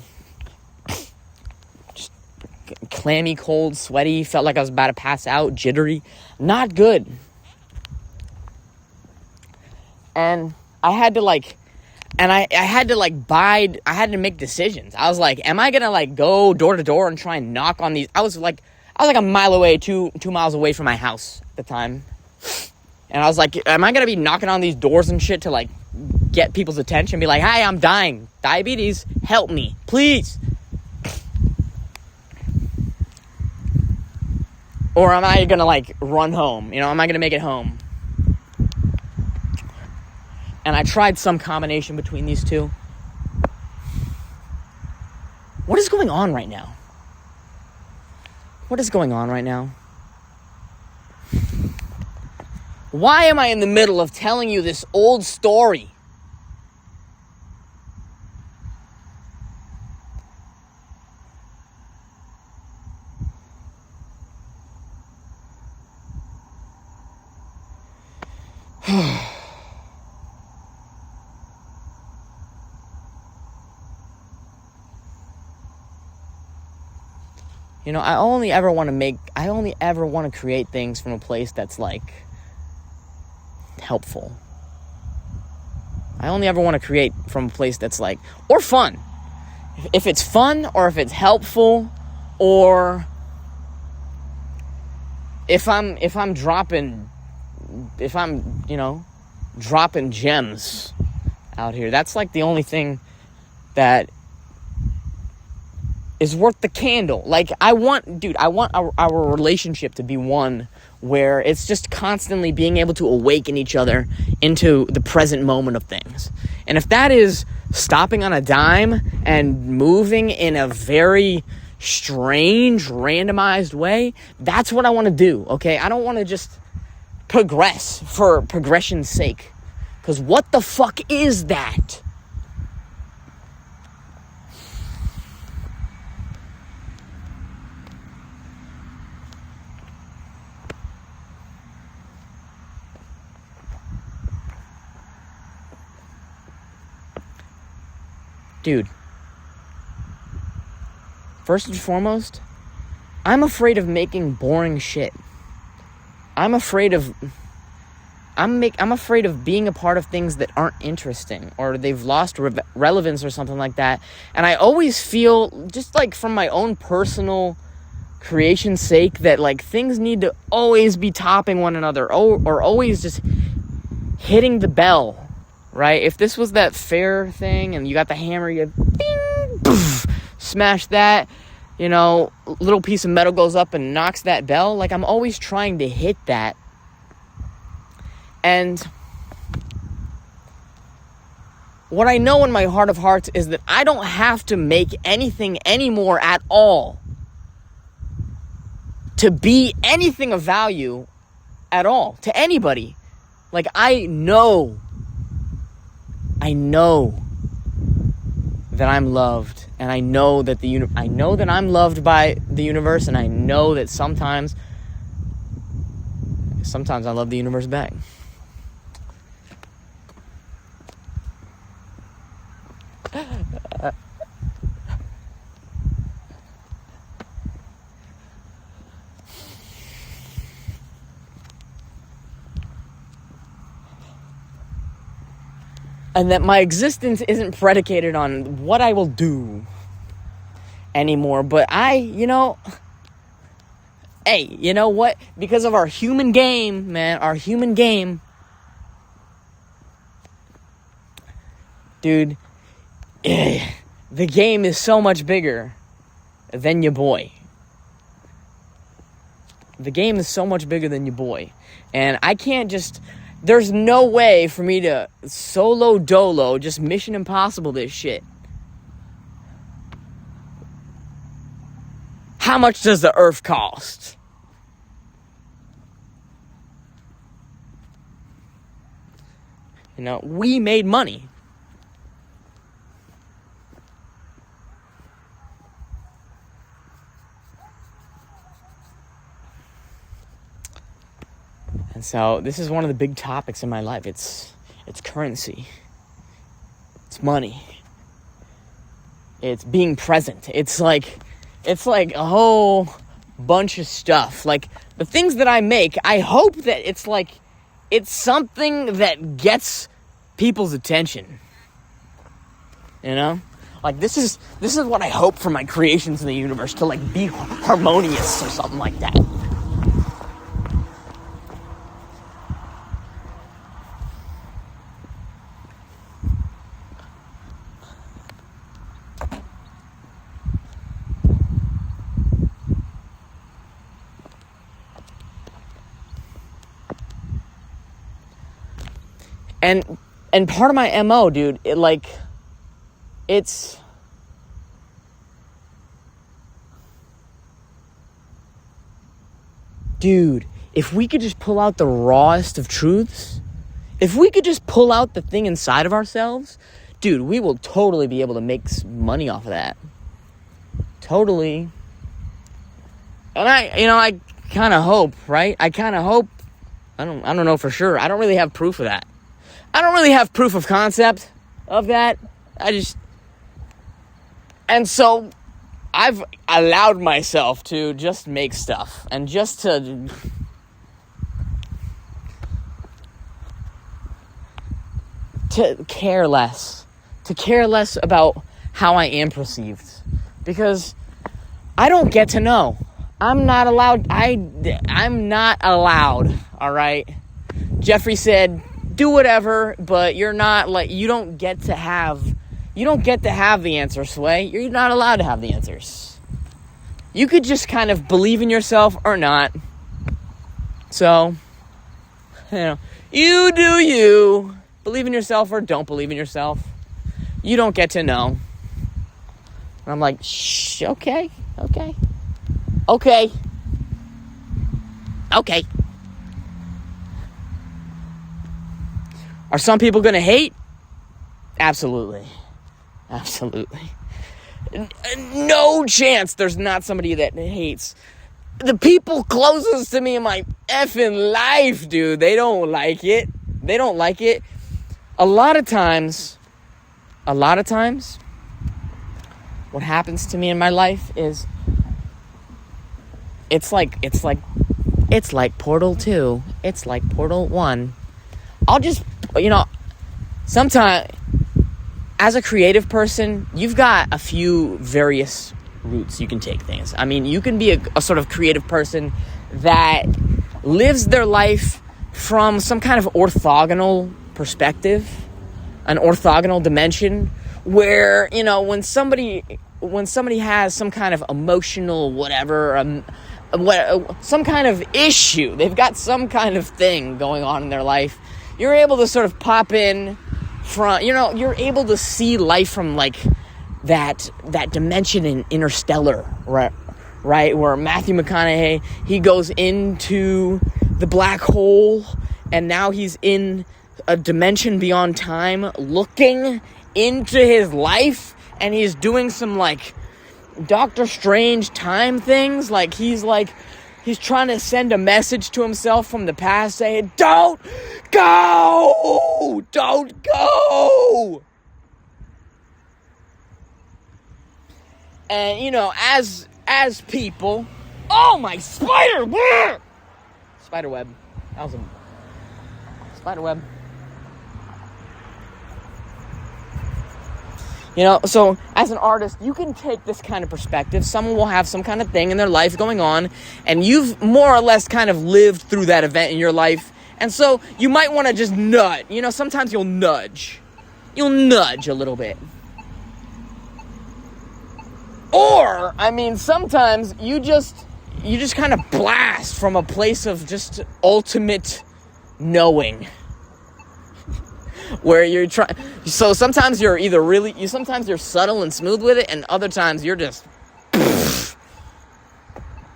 Just clammy, cold, sweaty, felt like I was about to pass out, jittery. Not good. And I had to make decisions. I was like, am I gonna go door to door and try and knock on these? I was like a mile away, two miles away from my house at the time. And I was like, am I gonna be knocking on these doors and shit to get people's attention? Be like, hi, I'm dying. Diabetes, help me, please. Or am I gonna run home? Am I gonna make it home? And I tried some combination between these two. What is going going on right now? What is going on right now? Why am I in the middle of telling you this old story? You know, I only ever want to create things from a place that's like helpful. I only ever want to create from a place that's like, or fun. If it's fun, or if it's helpful, or if I'm dropping gems out here, that's like the only thing that is worth the candle. Like, I want our relationship to be one where it's just constantly being able to awaken each other into the present moment of things. And if that is stopping on a dime and moving in a very strange, randomized way, that's what I want to do, okay? I don't want to just progress for progression's sake. Because what the fuck is that? Dude, first and foremost, I'm afraid of making boring shit. I'm afraid of being a part of things that aren't interesting, or they've lost relevance or something like that. And I always feel, just like from my own personal creation's sake, that like things need to always be topping one another, or always just hitting the bell. Right? If this was that fair thing and you got the hammer, you bing, poof, smash that, little piece of metal goes up and knocks that bell. Like, I'm always trying to hit that. And what I know in my heart of hearts is that I don't have to make anything anymore at all to be anything of value at all to anybody. Like, I know that I'm loved, and I know that I'm loved by the universe, and I know that sometimes I love the universe back. And that my existence isn't predicated on what I will do anymore. But hey, you know what? Because of our human game, dude, the game is so much bigger than your boy. The game is so much bigger than your boy. And I can't just... There's no way for me to solo dolo, just Mission Impossible this shit. How much does the Earth cost? We made money. And so this is one of the big topics in my life. It's currency. It's money. It's being present. It's like a whole bunch of stuff. Like, the things that I make, I hope that it's something that gets people's attention. Like, this is what I hope for my creations in the universe, to like be harmonious or something like that. And part of my MO, dude, it's Dude, if we could just pull out the rawest of truths, if we could just pull out the thing inside of ourselves, dude, we will totally be able to make some money off of that. Totally. And I kind of hope, right? I kind of hope. I don't know for sure. I don't really have proof of that. I don't really have proof of concept of that. And so I've allowed myself to just make stuff and just to care less about how I am perceived, because I don't get to know. I'm not allowed. I'm not allowed. All right. Jeffrey said, "Do whatever," but you're not like you don't get to have the answer, Sway. You're not allowed to have the answers. You could just kind of believe in yourself or not. So, you do you. Believe in yourself or don't believe in yourself. You don't get to know. And I'm like, shh, okay. Are some people going to hate? Absolutely. No chance there's not somebody that hates. The people closest to me in my effing life, dude, they don't like it. A lot of times, what happens to me in my life is it's like Portal 2. It's like Portal 1. I'll just, sometimes, as a creative person, you've got a few various routes you can take things. I mean, you can be a sort of creative person that lives their life from some kind of orthogonal perspective, an orthogonal dimension, where, when somebody has some kind of emotional whatever, some kind of issue, they've got some kind of thing going on in their life, you're able to sort of pop in from, you're able to see life from like that dimension in Interstellar, right? Where Matthew McConaughey, he goes into the black hole and now he's in a dimension beyond time looking into his life, and he's doing some like Doctor Strange time things. Like he's trying to send a message to himself from the past saying, don't go! And, as people, oh my spider web. That was a spider web. So as an artist, you can take this kind of perspective. Someone will have some kind of thing in their life going on, and you've more or less kind of lived through that event in your life. And so you might want to just nudge. Sometimes you'll nudge. You'll nudge a little bit. Or, sometimes you just kind of blast from a place of just ultimate knowing. Where you're trying, so sometimes you're sometimes you're subtle and smooth with it, and other times you're just,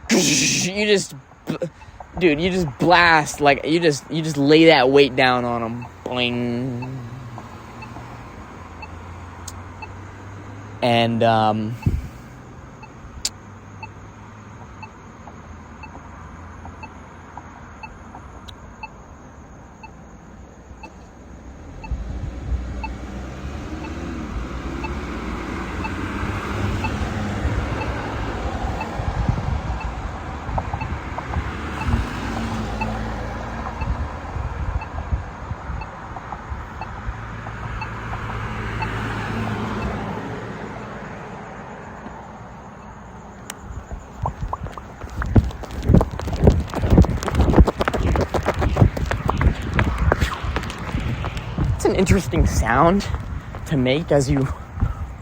you just blast, like you just lay that weight down on them, boing, and an interesting sound to make as you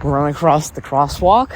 run across the crosswalk.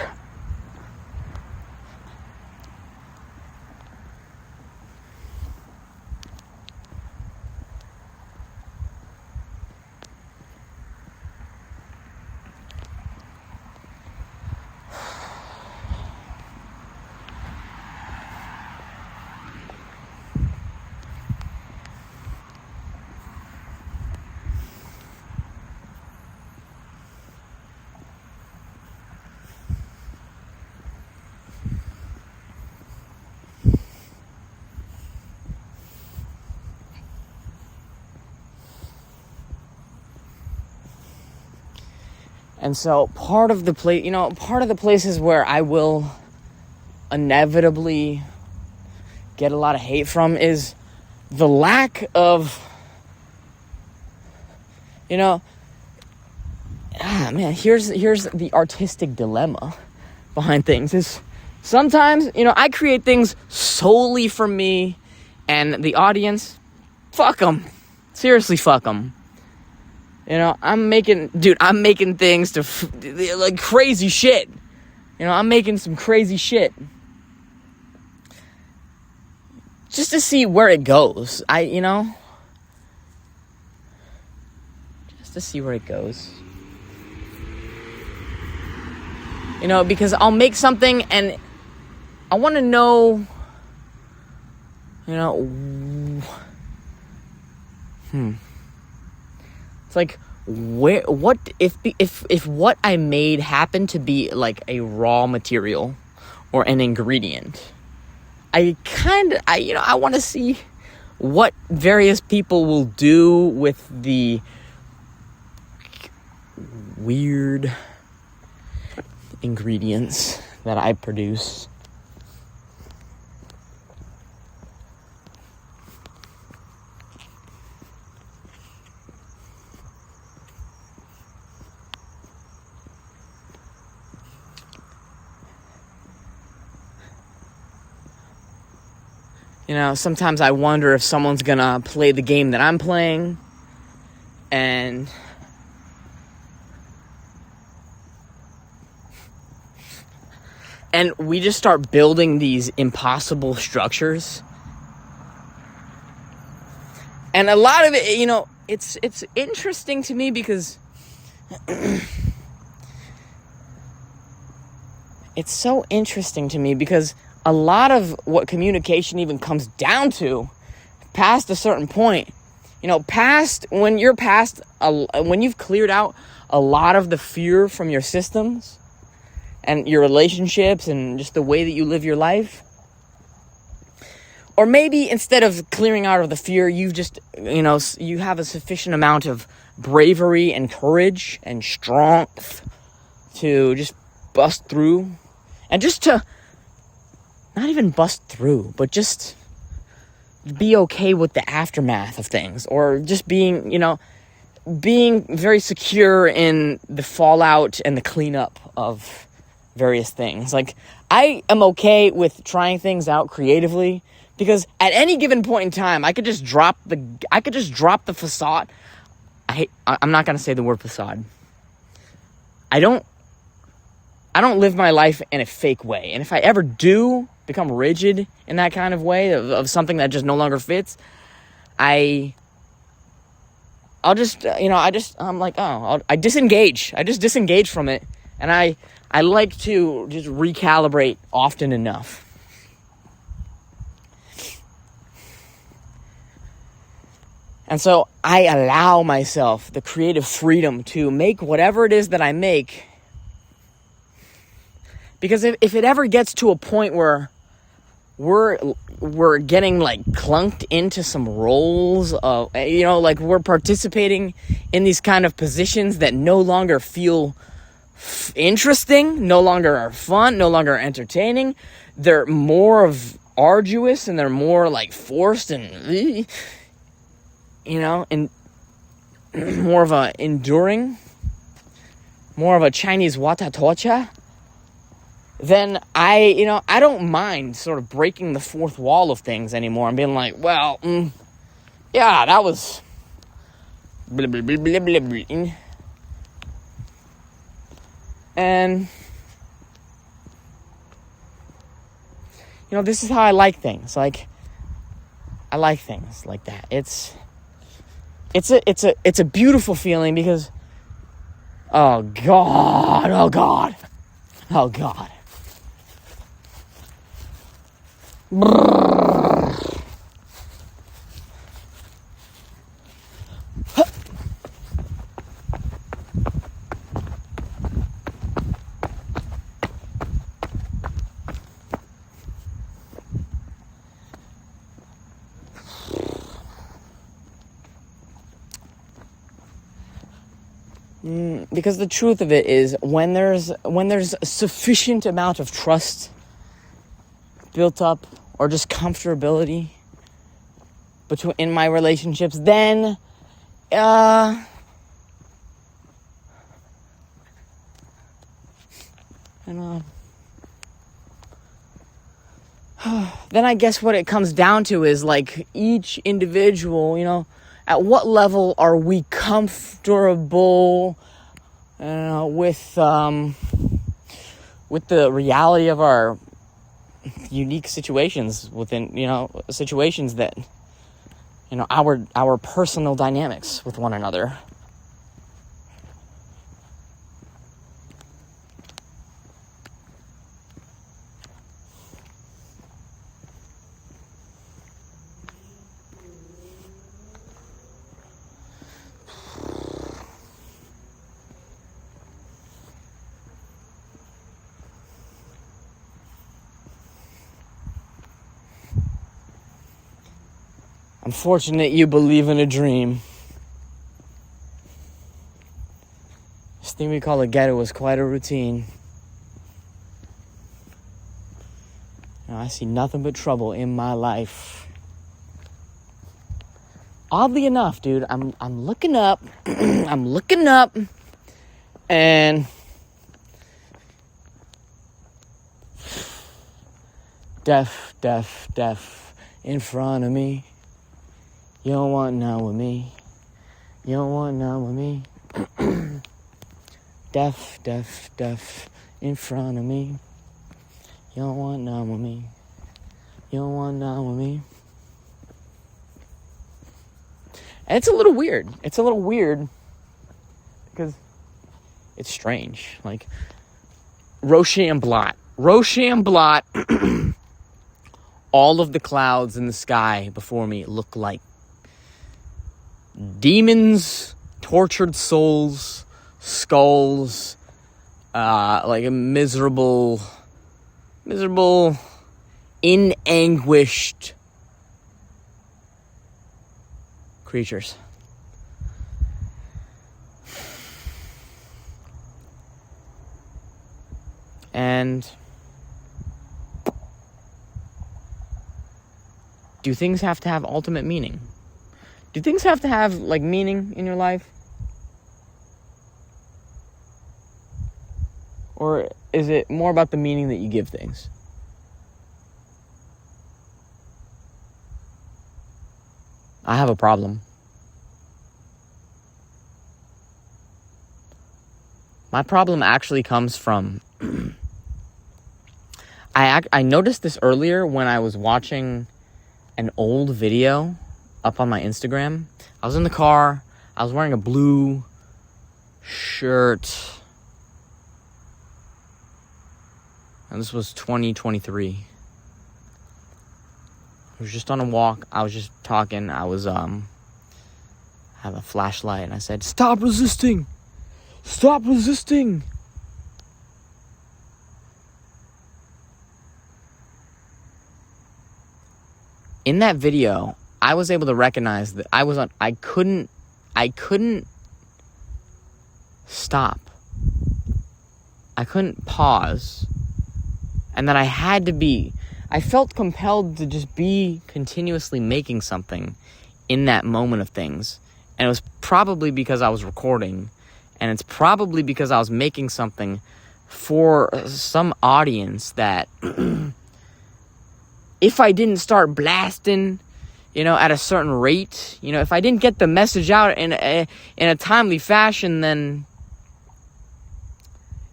And so part of the places where I will inevitably get a lot of hate from is the lack of, here's the artistic dilemma behind things is sometimes, I create things solely for me and the audience. Fuck them. Seriously, fuck them. I'm making things to like crazy shit. I'm making some crazy shit just to see where it goes. Just to see where it goes. Because I'll make something and I want to know, It's like, what if what I made happened to be like a raw material or an ingredient? I want to see what various people will do with the weird ingredients that I produce. Sometimes I wonder if someone's gonna play the game that I'm playing, and we just start building these impossible structures. And a lot of it, it's interesting to me because it's so interesting to me because a lot of what communication even comes down to, past a certain point, when you've cleared out a lot of the fear from your systems and your relationships and just the way that you live your life, or maybe instead of clearing out of the fear, you've just, you have a sufficient amount of bravery and courage and strength to just bust through and just to not even bust through, but just be okay with the aftermath of things, or just being very secure in the fallout and the cleanup of various things. Like, I am okay with trying things out creatively because at any given point in time, I could just drop the facade. I'm not going to say the word facade. I don't live my life in a fake way. And if I ever do become rigid in that kind of way of something that just no longer fits, I disengage. I just disengage from it. And I like to just recalibrate often enough. And so I allow myself the creative freedom to make whatever it is that I make. Because if it ever gets to a point where we're getting like clunked into some roles of, like we're participating in these kind of positions that no longer feel interesting, no longer are fun, no longer entertaining, they're more of arduous and they're more like forced and and more of a enduring, more of a Chinese wata tocha, then I don't mind sort of breaking the fourth wall of things anymore and being like, well, yeah, that was blah, blah, blah, blah, blah, blah. And this is how I like things. Like, I like things like that. It's a beautiful feeling because oh God. Because the truth of it is, when there's a sufficient amount of trust built up, or just comfortability in my relationships, then then I guess what it comes down to is, like, each individual, at what level are we comfortable with the reality of our unique situations within, situations that, our personal dynamics with one another. I'm fortunate you believe in a dream. This thing we call a ghetto is quite a routine. I see nothing but trouble in my life. Oddly enough, dude, I'm looking up. I'm looking up, and death in front of me. You don't want none with me. You don't want none with me. Death in front of me. You don't want none with me. You don't want none with me. And it's a little weird. It's a little weird because it's strange. Like, Rochambeau. All of the clouds in the sky before me look like demons, tortured souls, skulls, like a miserable, in-anguished creatures. And do things have to have ultimate meaning? Do things have to have, like, meaning in your life? Or is it more about the meaning that you give things? I have a problem. My problem actually comes from... I noticed this earlier when I was watching an old video up on my Instagram. I was in the car. I was wearing a blue shirt. And this was 2023. I was just on a walk. I was just talking. I was have a flashlight, and I said, "Stop resisting! Stop resisting!" In that video, I was able to recognize that I couldn't stop. I couldn't pause. And that I felt compelled to just be continuously making something in that moment of things. And it was probably because I was recording. And it's probably because I was making something for some audience that if I didn't start blasting, at a certain rate, if I didn't get the message out in a timely fashion, then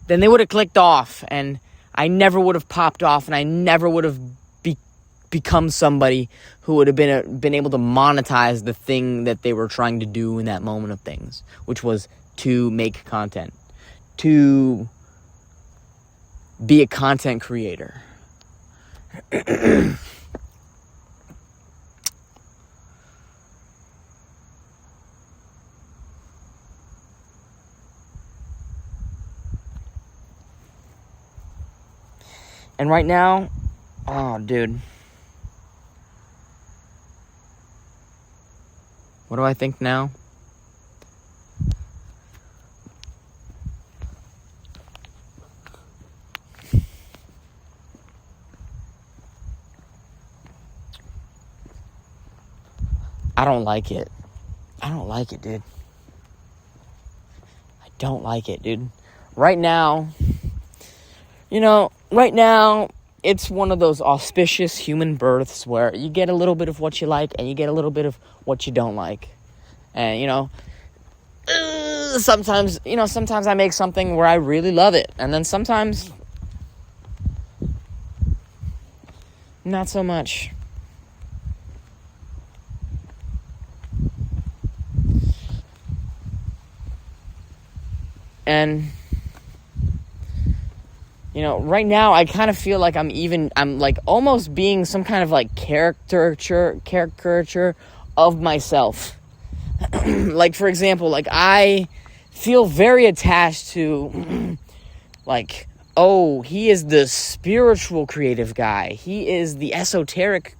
they would have clicked off, and I never would have popped off, and I never would have become somebody who would have been able to monetize the thing that they were trying to do in that moment of things, which was to make content, to be a content creator. And right now, oh, dude. What do I think now? I don't like it. I don't like it, dude. I don't like it, dude. Right now, it's one of those auspicious human births where you get a little bit of what you like and you get a little bit of what you don't like. And, sometimes I make something where I really love it. And then sometimes, not so much. And, right now I kind of feel like I'm like almost being some kind of like caricature of myself. Like, for example, like I feel very attached to like, oh, he is the spiritual creative guy. He is the esoteric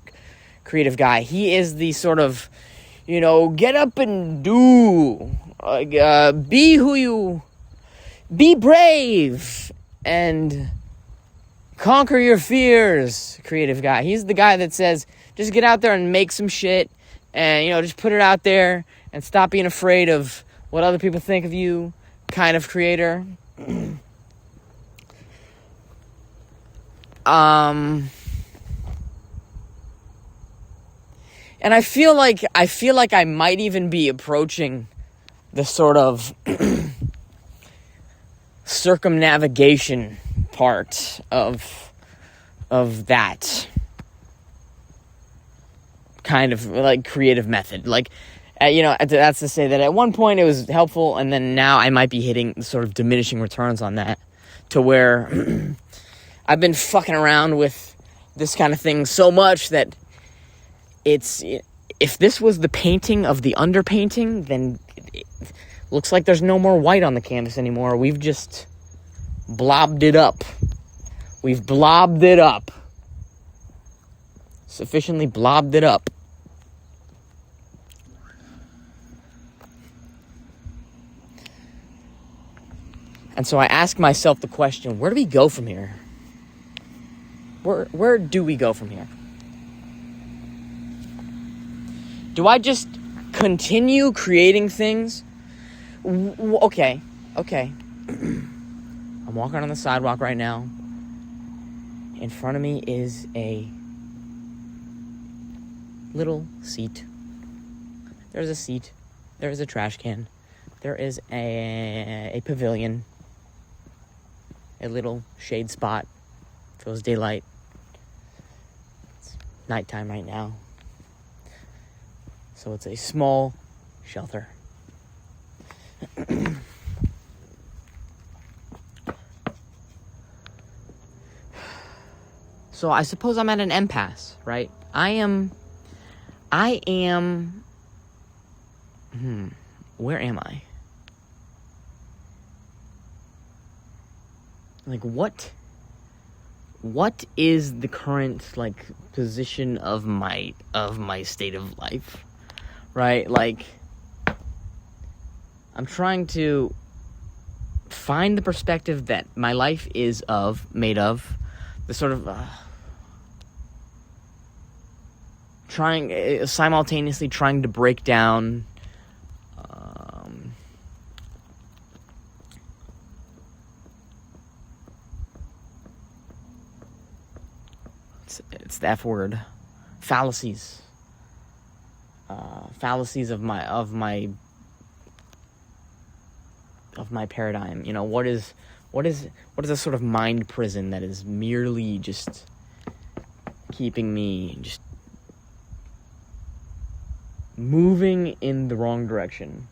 creative guy. He is the sort of, get up and do, be brave and conquer your fears creative guy. He's the guy that says, just get out there and make some shit and, just put it out there and stop being afraid of what other people think of you kind of creator. And I feel like I might even be approaching the sort of circumnavigation part of that kind of like creative method. Like, that's to say that at one point it was helpful, and then now I might be hitting sort of diminishing returns on that, to where I've been fucking around with this kind of thing so much that if this was the painting of the underpainting, then it looks like there's no more white on the canvas anymore. We've just blobbed it up. We've blobbed it up. Sufficiently blobbed it up. And so I ask myself the question, where do we go from here? Where do we go from here? Do I just continue creating things? Okay. I'm walking on the sidewalk right now. In front of me is a little seat. There's a seat. There is a trash can. There is a pavilion. A little shade spot. Feels daylight. It's nighttime right now. So it's a small shelter. So I suppose I'm at an impasse, right? I am... Where am I? Like, what is the current, like, position of my state of life? Right? Like, I'm trying to find the perspective that my life is made of, the sort of, simultaneously trying to break down, it's the F word, fallacies of my paradigm. What is a sort of mind prison that is merely just keeping me just moving in the wrong direction.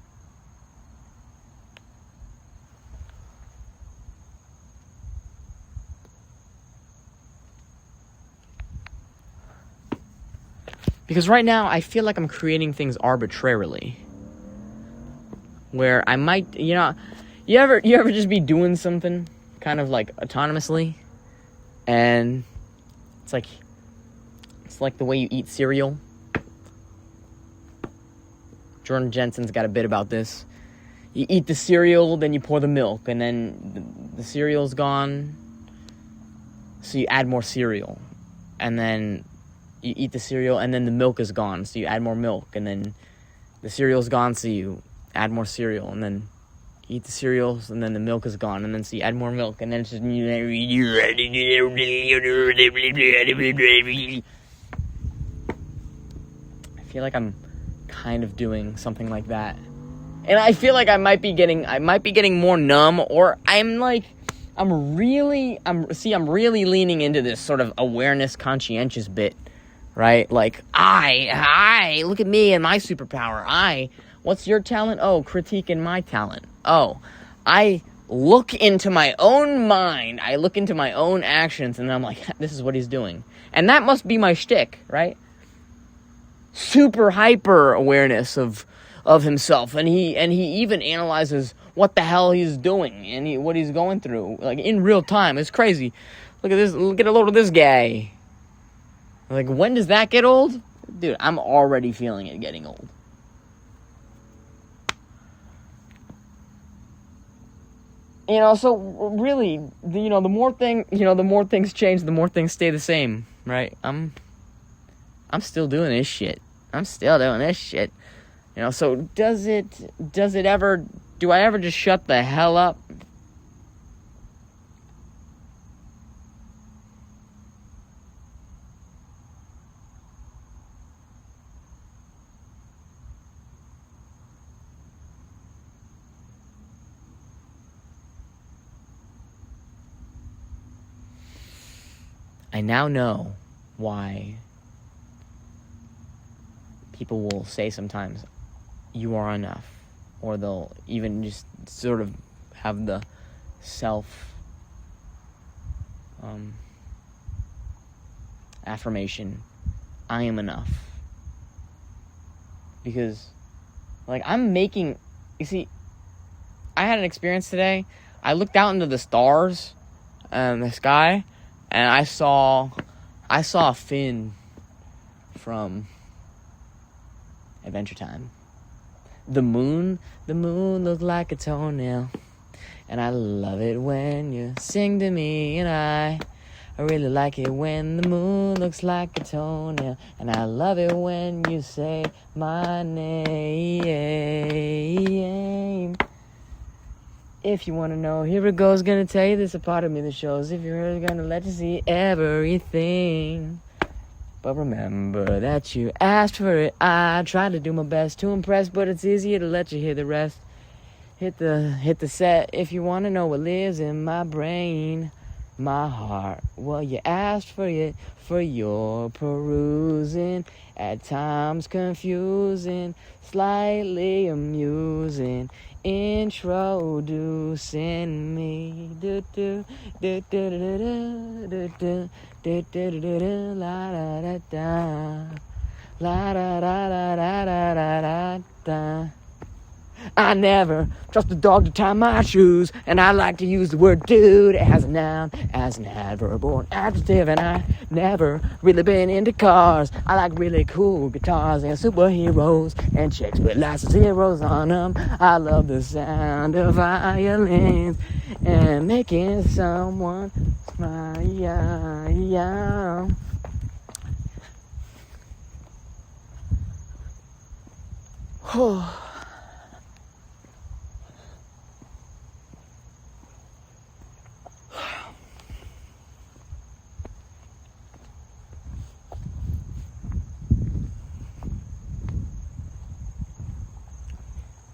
Because right now, I feel like I'm creating things arbitrarily. Where I might, you ever just be doing something kind of like autonomously, and it's like the way you eat cereal. Jordan Jensen's got a bit about this. You eat the cereal, then you pour the milk, and then the cereal's gone, so you add more cereal, and then you eat the cereal, and then the milk is gone, so you add more milk, and then the cereal's gone, so you add more cereal, and then you eat the cereals, and then the milk is gone, and then so you add more milk, and then it's just... I feel like I'm kind of doing something like that. And I feel like I might be getting more numb, or I'm really leaning into this sort of awareness conscientious bit, right? Like, I, look at me and my superpower. What's your talent? Oh, critiquing my talent. Oh, I look into my own mind. I look into my own actions, and I'm like, this is what he's doing. And that must be my shtick, right? Super hyper awareness of himself, and he even analyzes what the hell he's doing and what he's going through, like, in real time. It's crazy. Look at this. Look at a load of this guy. Like, when does that get old? Dude, I'm already feeling it getting old. So really, the more things change, the more things stay the same, right? I'm still doing this shit. So do I ever just shut the hell up? I now know why people will say sometimes, you are enough. Or they'll even just sort of have the affirmation, I am enough. Because, like, you see, I had an experience today. I looked out into the stars and the sky, and I saw Finn from Adventure Time. The moon looked like a toenail, and I love it when you sing to me, and I really like it when the moon looks like a toenail, and I love it when you say my name. If you want to know, here it goes, gonna tell you this, a part of me that shows if you're really gonna let you see everything. But remember that you asked for it. I tried to do my best to impress, but it's easier to let you hear the rest. Hit the set if you want to know what lives in my brain, my heart. Well, you asked for it for your perusing. At times confusing, slightly amusing. Introducing me. Do do do do do do do do do do do la da da da la da da da da da da da. I never trust a dog to tie my shoes, and I like to use the word dude as a noun, as an adverb or an adjective, and I never really been into cars. I like really cool guitars and superheroes and chicks with lots of zeros on them. I love the sound of violins and making someone smile.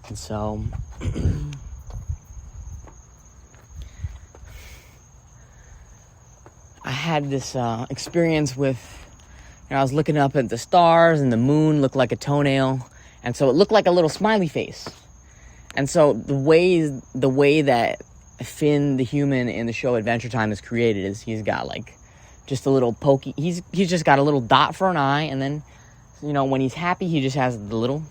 And so, I had this experience with, I was looking up at the stars, and the moon looked like a toenail, and so it looked like a little smiley face. And so the way that Finn, the human in the show Adventure Time, is created is he's got like just a little pokey. He's just got a little dot for an eye, and then when he's happy, he just has the little.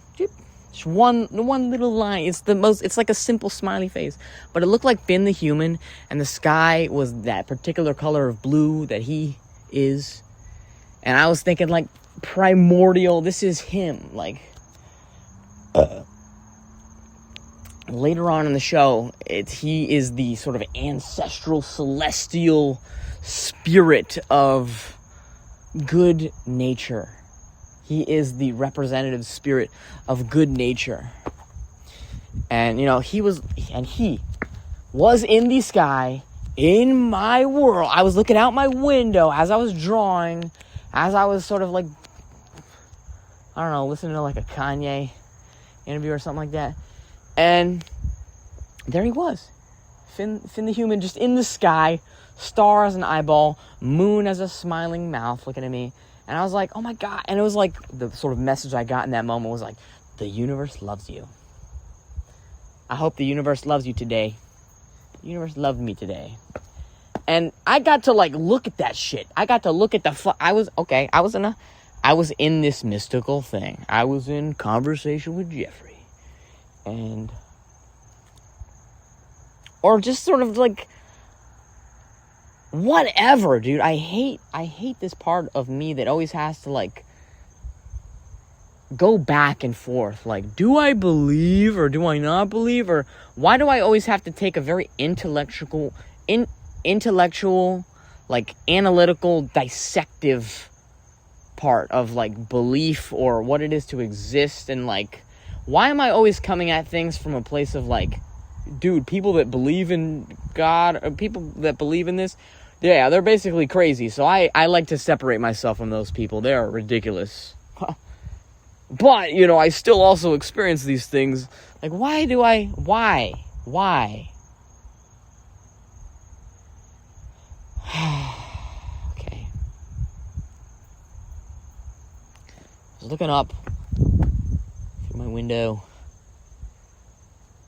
Just one little line. It's like a simple smiley face. But it looked like Finn the human, and the sky was that particular color of blue that he is. And I was thinking, like, primordial, this is him. Like, later on in the show, he is the sort of ancestral, celestial spirit of good nature. He is the representative spirit of good nature. And, he was in the sky, in my world. I was looking out my window as I was drawing, as I was sort of like, I don't know, listening to like a Kanye interview or something like that. And there he was. Finn the human, just in the sky, star as an eyeball, moon as a smiling mouth looking at me. And I was like, oh my God. And it was like, the sort of message I got in that moment was like, the universe loves you. I hope the universe loves you today. The universe loved me today. And I got to like look at that shit. I got to look at I was in this mystical thing. I was in conversation with Jeffrey. Or just sort of like, whatever, dude. I hate this part of me that always has to like go back and forth. Like, do I believe or do I not believe? Or why do I always have to take a very intellectual, like analytical, dissective part of like belief or what it is to exist? And like, why am I always coming at things from a place of like, dude, people that believe in God, or people that believe in this, yeah, they're basically crazy. So I like to separate myself from those people. They are ridiculous. But, I still also experience these things. Like, why? Okay. I was looking up through my window.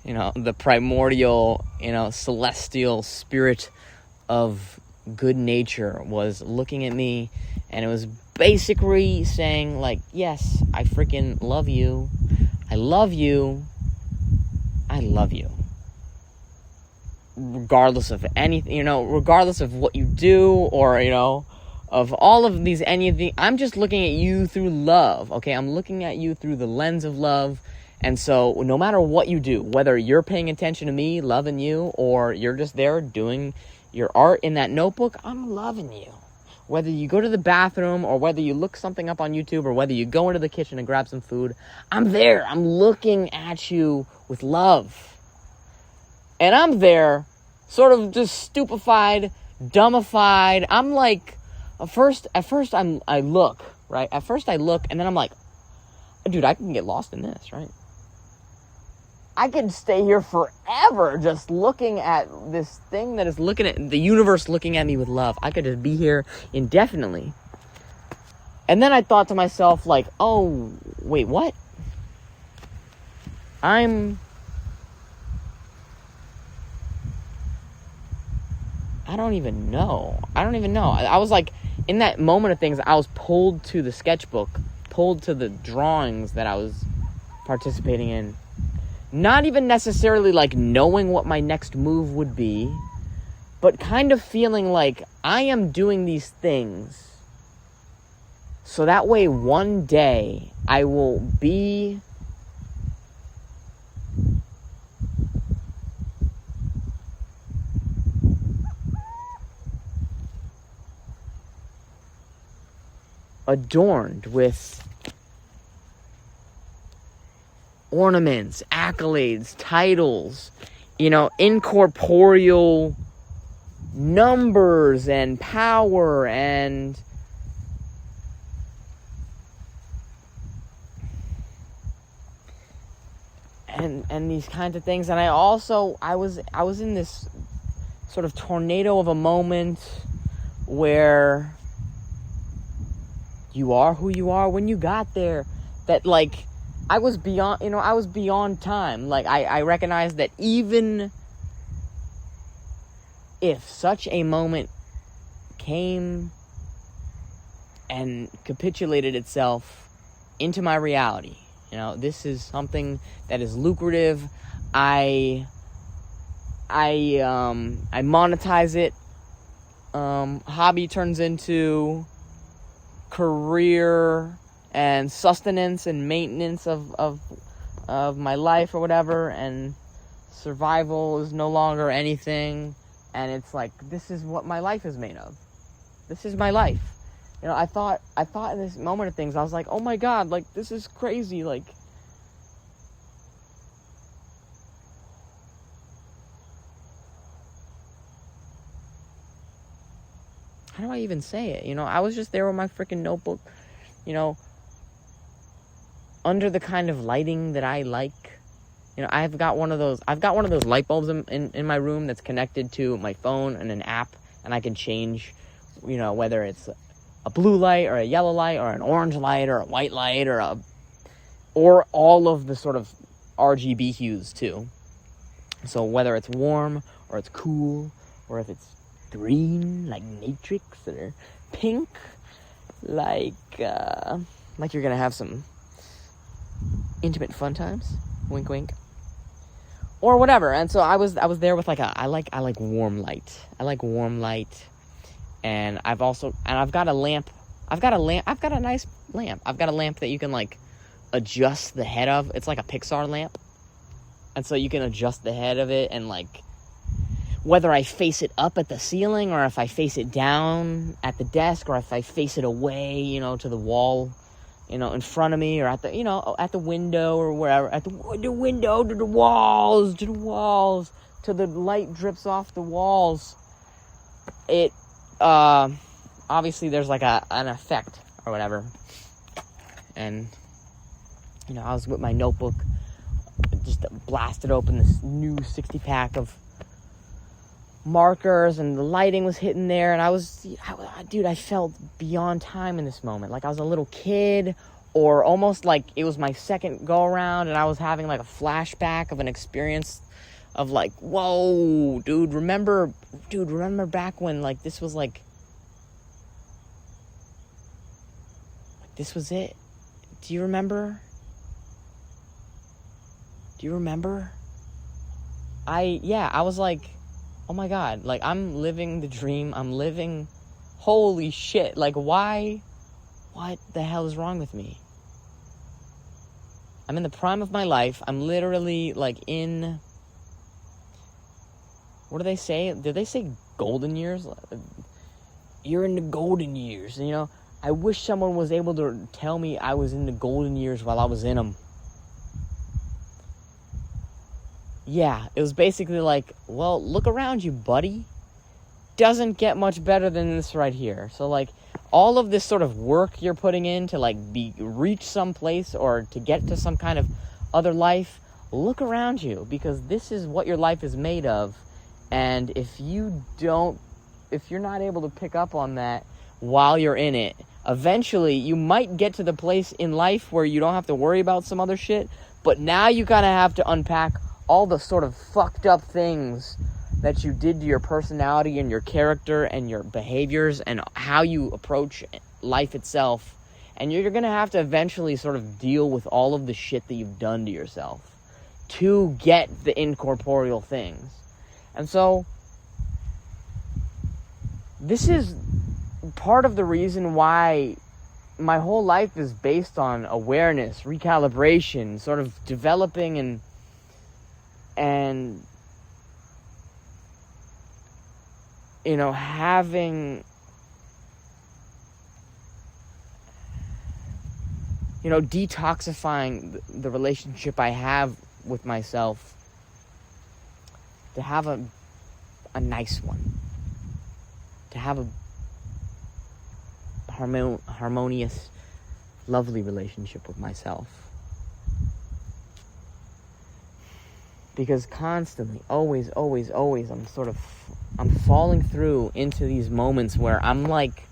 The primordial, celestial spirit of good nature was looking at me, and it was basically saying, like, yes, I freaking love you. I love you. I love you. Regardless of anything, regardless of what you do, or, of all of these, anything, I'm just looking at you through love, okay? I'm looking at you through the lens of love. And so no matter what you do, whether you're paying attention to me, loving you, or you're just there doing your art in that notebook, I'm loving you. Whether you go to the bathroom, or whether you look something up on YouTube, or whether you go into the kitchen and grab some food, I'm there. I'm looking at you with love. And I'm there sort of just stupefied, dumbified. I'm like, at first I look, right? At first I look, and then I'm like, dude, I can get lost in this, right? I could stay here forever just looking at this thing that is looking at the universe, looking at me with love. I could just be here indefinitely. And then I thought to myself, like, oh, wait, what? I don't even know. I was like, in that moment of things, I was pulled to the sketchbook, pulled to the drawings that I was participating in. Not even necessarily like knowing what my next move would be, but kind of feeling like I am doing these things so that way one day I will be adorned with ornaments, accolades, titles, incorporeal numbers and power and these kinds of things. And I was in this sort of tornado of a moment where you are who you are when you got there. That like I was beyond time. Like, I recognize that even if such a moment came and capitulated itself into my reality, this is something that is lucrative. I monetize it. Hobby turns into career and sustenance and maintenance of my life or whatever, and survival is no longer anything, and it's like, this is what my life is made of. This is my life. You know, I thought in this moment of things, I was like, oh my God, like, this is crazy, like, how do I even say it? You know, I was just there with my freaking notebook, you know, under the kind of lighting that I like. You know, I've got one of those light bulbs in my room that's connected to my phone and an app, and I can change, you know, whether it's a blue light or a yellow light or an orange light or a white light or all of the sort of RGB hues too. So whether it's warm or it's cool, or if it's green like Matrix, or pink like you're gonna have some intimate fun times, wink wink, or whatever. And so I was there with like I like warm light. I like warm light. And I've got a lamp. I've got a nice lamp. I've got a lamp that you can like adjust the head of. It's like a Pixar lamp. And so you can adjust the head of it, and like whether I face it up at the ceiling or if I face it down at the desk or if I face it away, you know, to the wall, you know, in front of me, or at the, you know, at the window or wherever, at the window, to the walls, to the light drips off the walls. It, obviously there's like an effect or whatever. And, you know, I was with my notebook, just blasted open this new 60-pack of markers, and the lighting was hitting there, and I felt beyond time in this moment, like I was a little kid, or almost like it was my second go around, and I was having like a flashback of an experience of like, whoa, dude, remember back when like this was it? Do you remember? I was like, oh my God, like I'm living the dream. Holy shit. Like what the hell is wrong with me? I'm in the prime of my life. I'm literally like in, what do they say? Did they say golden years? You're in the golden years. You know, I wish someone was able to tell me I was in the golden years while I was in them. Yeah, it was basically like, well, look around you, buddy. Doesn't get much better than this right here. So, like, all of this sort of work you're putting in to, like, reach some place or to get to some kind of other life, look around you, because this is what your life is made of. And if you're not able to pick up on that while you're in it, eventually you might get to the place in life where you don't have to worry about some other shit, but now you kind of have to unpack all the sort of fucked up things that you did to your personality and your character and your behaviors and how you approach life itself. And you're going to have to eventually sort of deal with all of the shit that you've done to yourself to get the incorporeal things. And so this is part of the reason why my whole life is based on awareness, recalibration, sort of developing and you know, having, you know, detoxifying the relationship I have with myself, to have a nice one, to have a harmonious, lovely relationship with myself. Because constantly, always, I'm falling through into these moments where I'm like,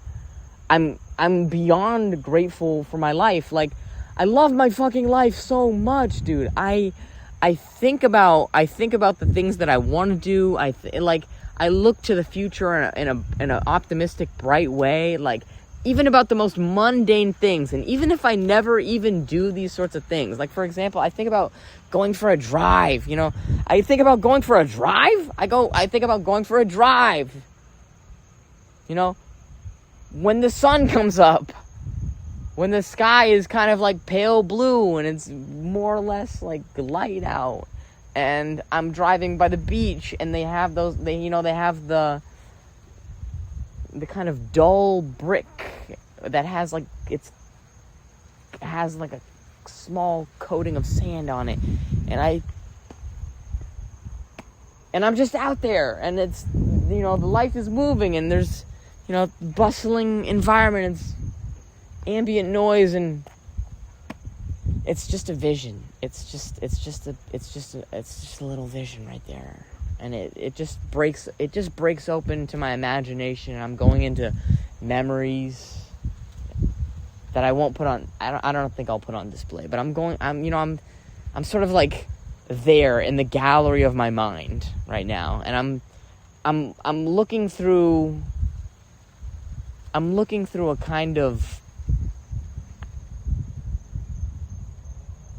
I'm beyond grateful for my life. Like, I love my fucking life so much, dude. I think about the things that I want to do. I look to the future in an optimistic, bright way. Like, even about the most mundane things, and even if I never even do these sorts of things, like, for example, I think about going for a drive, you know, I think about going for a drive, you know, when the sun comes up, when the sky is kind of like pale blue, and it's more or less like light out, and I'm driving by the beach, and they have the kind of dull brick that has like a small coating of sand on it, and I'm just out there, and it's, the life is moving, and there's, bustling environment, it's ambient noise, and it's just a vision. It's just a little vision right there, and it just breaks open to my imagination, and I'm going into memories that I won't put on. I don't think I'll put on display, but I'm sort of like there in the gallery of my mind right now, and I'm looking through a kind of,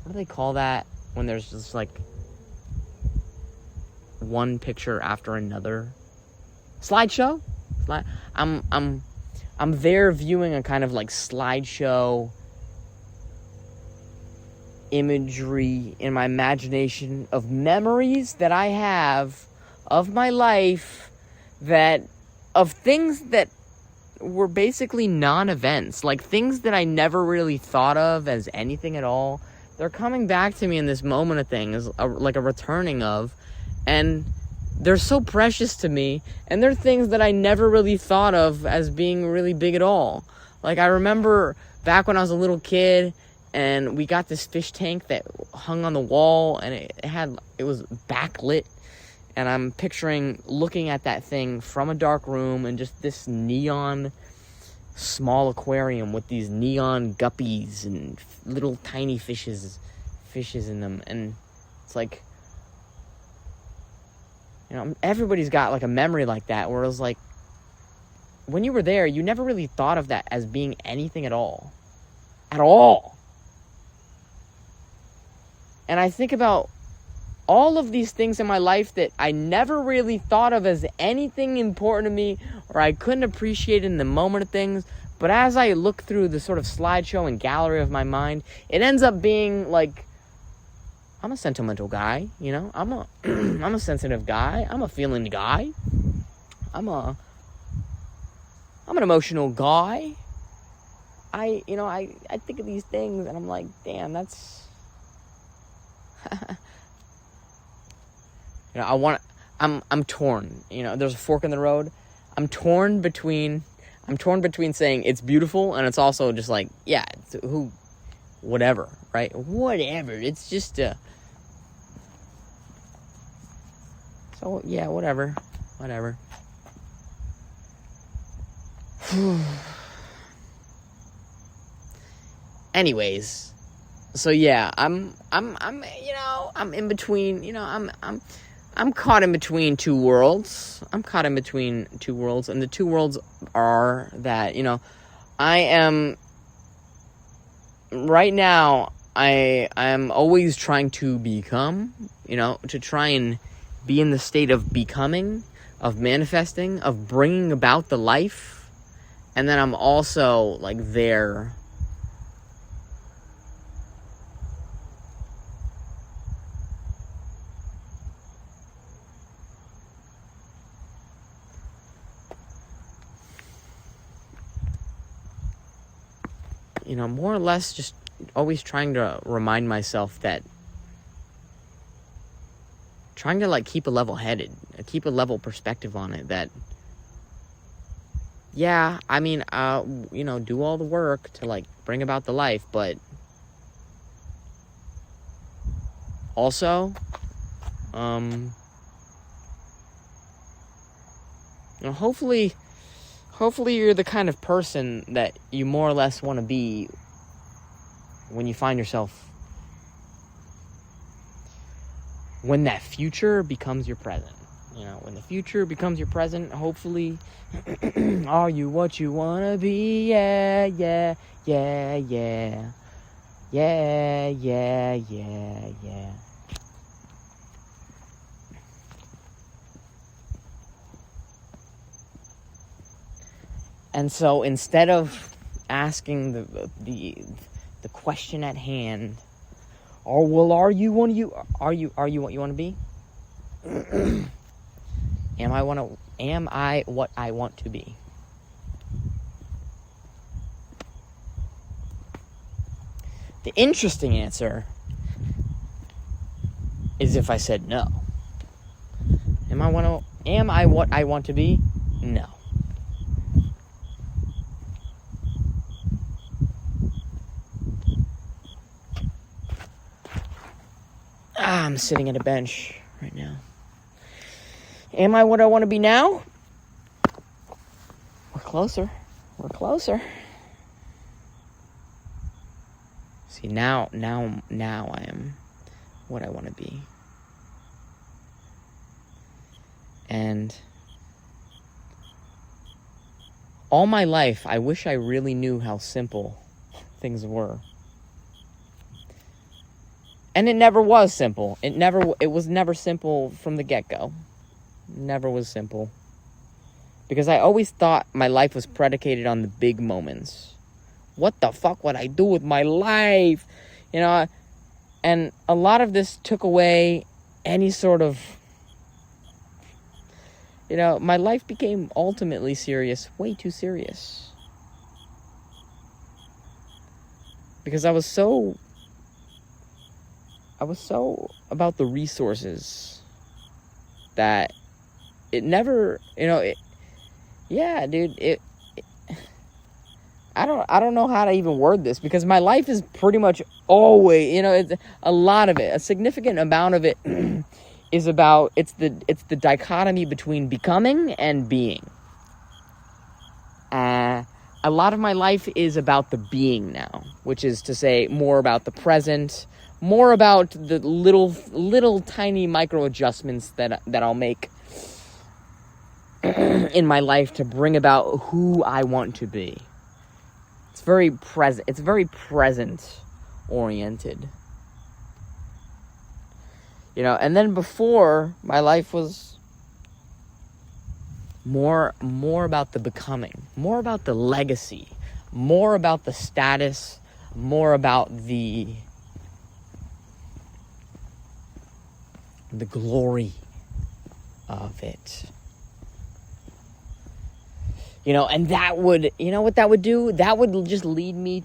what do they call that when there's just like one picture after another? Slideshow? I'm there viewing a kind of like slideshow imagery in my imagination of memories that I have of my life, of things that were basically non-events, like things that I never really thought of as anything at all. They're coming back to me in this moment of things, like a returning of, and they're so precious to me, and they're things that I never really thought of as being really big at all. Like, I remember back when I was a little kid, and we got this fish tank that hung on the wall, and it was backlit, and I'm picturing looking at that thing from a dark room, and just this neon small aquarium with these neon guppies and little tiny fishes in them, and it's like, everybody's got like a memory like that, where it was like, when you were there, you never really thought of that as being anything at all. At all. And I think about all of these things in my life that I never really thought of as anything important to me, or I couldn't appreciate in the moment of things. But as I look through the sort of slideshow and gallery of my mind, it ends up being like, I'm a sentimental guy, I'm a sensitive guy, I'm a feeling guy, I'm an emotional guy. I think of these things, and I'm like, damn, that's I'm torn. There's a fork in the road. I'm torn between saying it's beautiful, and it's also just like, yeah, whatever, right? Whatever. It's just so yeah, whatever. Anyways, so yeah, I'm in between, I'm caught in between two worlds. And the two worlds are that, I am right now, I am always trying to become, to try and be in the state of becoming, of manifesting, of bringing about the life. And then I'm also like there, more or less just always trying to remind myself that, trying to like keep a level perspective on it, that, yeah, I mean, do all the work to like bring about the life, but also, hopefully you're the kind of person that you more or less want to be when you find yourself, when that future becomes your present. When the future becomes your present, hopefully, are you what you want to be? Yeah, yeah, yeah, yeah. Yeah, yeah, yeah, yeah. And so instead of asking the question at hand, are you what you want to be? Am I what I want to be? The interesting answer is if I said no. Am I what I want to be? No. I'm sitting at a bench right now. Am I what I want to be now? We're closer. See, now I am what I want to be. And all my life, I wish I really knew how simple things were. And it never was simple. It was never simple from the get-go. Never was simple. Because I always thought my life was predicated on the big moments. What the fuck would I do with my life? You know, and a lot of this took away any sort of, you know, my life became ultimately serious, way too serious. Because I was so about the resources that it never, you know, I don't know how to even word this, because my life is pretty much always, you know, it's a lot of it, a significant amount of it is about, it's the dichotomy between becoming and being. A lot of my life is about the being now, which is to say more about the present, more about the little tiny micro adjustments that I'll make in my life to bring about who I want to be. It's very present oriented. You know, and then before, my life was more about the becoming, more about the legacy, more about the status, more about the glory of it. You know, and that would, you know what that would do? That would just lead me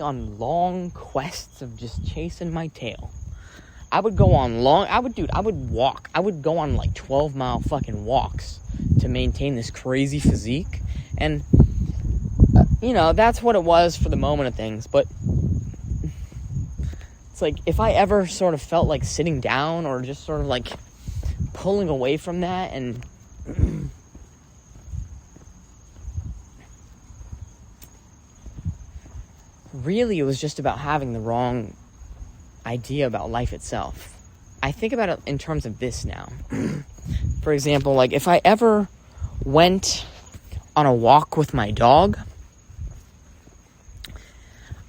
on long quests of just chasing my tail. I would go on I would walk. I would go on like 12-mile fucking walks to maintain this crazy physique. And, you know, that's what it was for the moment of things. But it's like, if I ever sort of felt like sitting down or just sort of like pulling away from that, and really it was just about having the wrong idea about life itself. I think about it in terms of this now. For example, like if I ever went on a walk with my dog,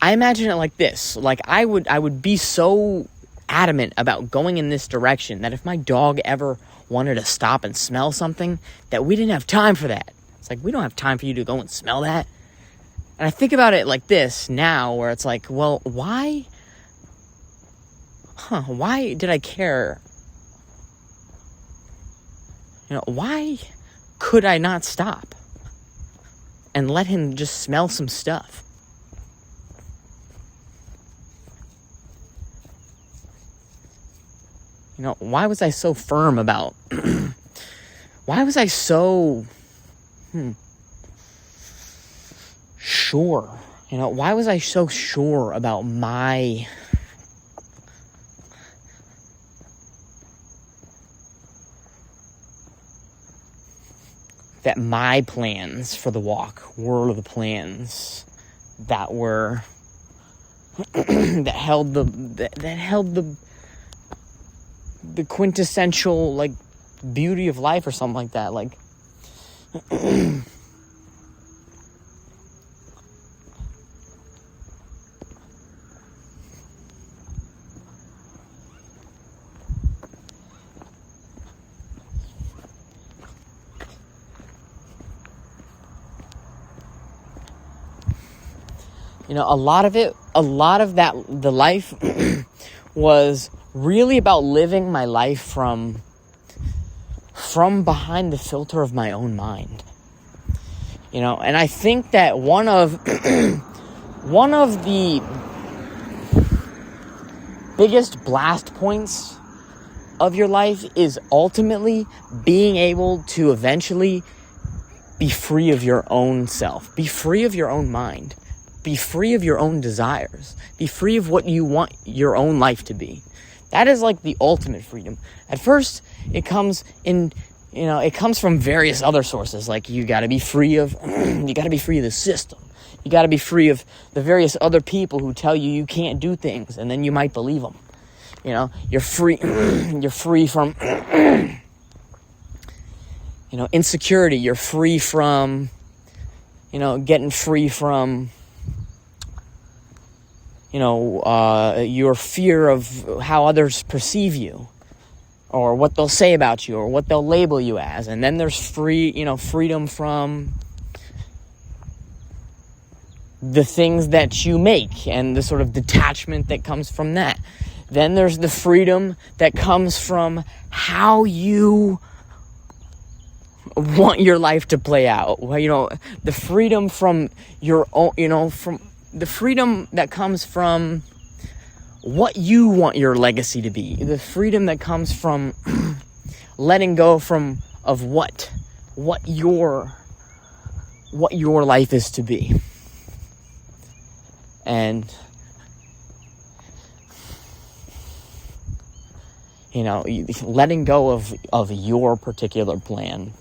I imagine it like this. Like I would be so adamant about going in this direction that if my dog ever wanted to stop and smell something, that we didn't have time for that. It's like, we don't have time for you to go and smell that. And I think about it like this now, where it's like, well, why did I care? You know, why could I not stop and let him just smell some stuff? You know, why was I so firm about... why was I so... sure? You know, why was I so sure about that my plans for the walk were the plans that were that held the quintessential like beauty of life or something like that, like you know, a lot of that, the life was really about living my life from behind the filter of my own mind. You know, and I think that one of the biggest blast points of your life is ultimately being able to eventually be free of your own self, be free of your own mind, be free of your own desires, be free of what you want your own life to be. That is like the ultimate freedom. At first, it comes from various other sources. Like you got to be free of the system. You got to be free of the various other people who tell you can't do things, and then you might believe them. You're free. You're free from insecurity. You're free from getting free from your fear of how others perceive you, or what they'll say about you, or what they'll label you as. And then there's freedom from the things that you make and the sort of detachment that comes from that. Then there's the freedom that comes from how you want your life to play out. The freedom from your own, from the freedom that comes from what you want your legacy to be. The freedom that comes from letting go of what your life is to be. And letting go of your particular plan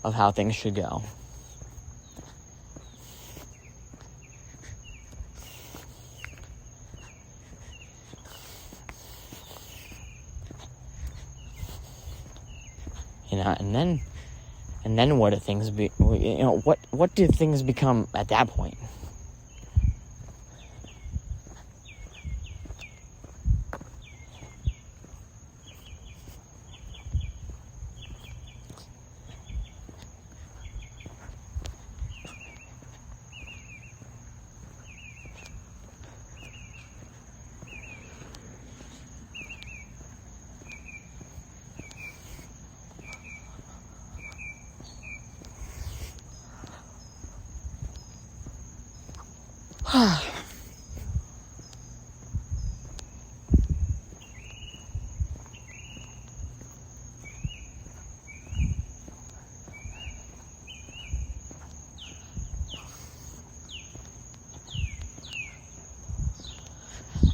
of how things should go. And then what do things be? What do things become at that point?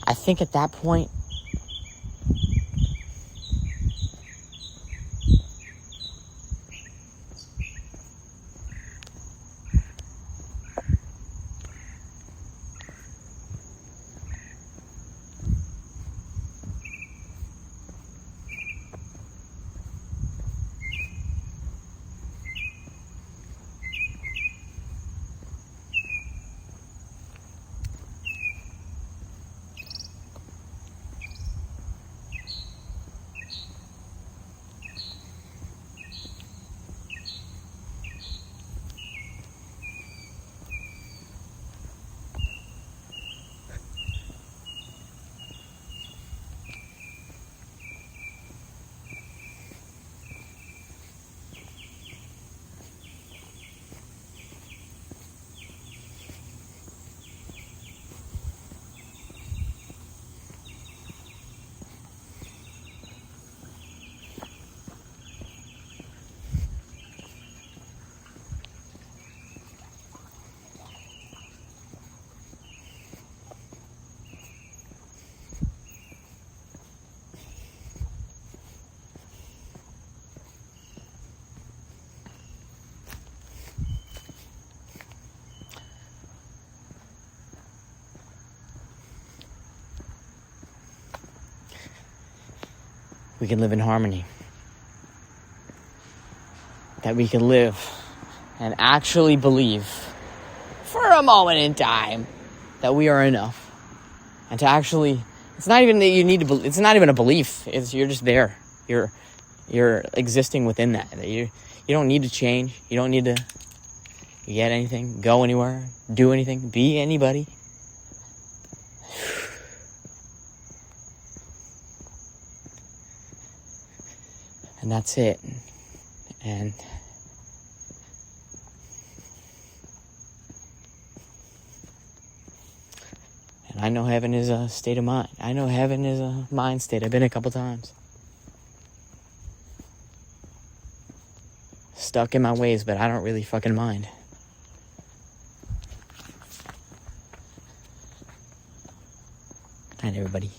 I think at that point, we can live in harmony. That we can live and actually believe for a moment in time that we are enough. And to actually, it's not even that you need to, it's not even a belief. You're just there. You're existing within that. You don't need to change. You don't need to get anything, go anywhere, do anything, be anybody. And that's it. And I know heaven is a state of mind. I know heaven is a mind state. I've been a couple times. Stuck in my ways, but I don't really fucking mind. Night, everybody.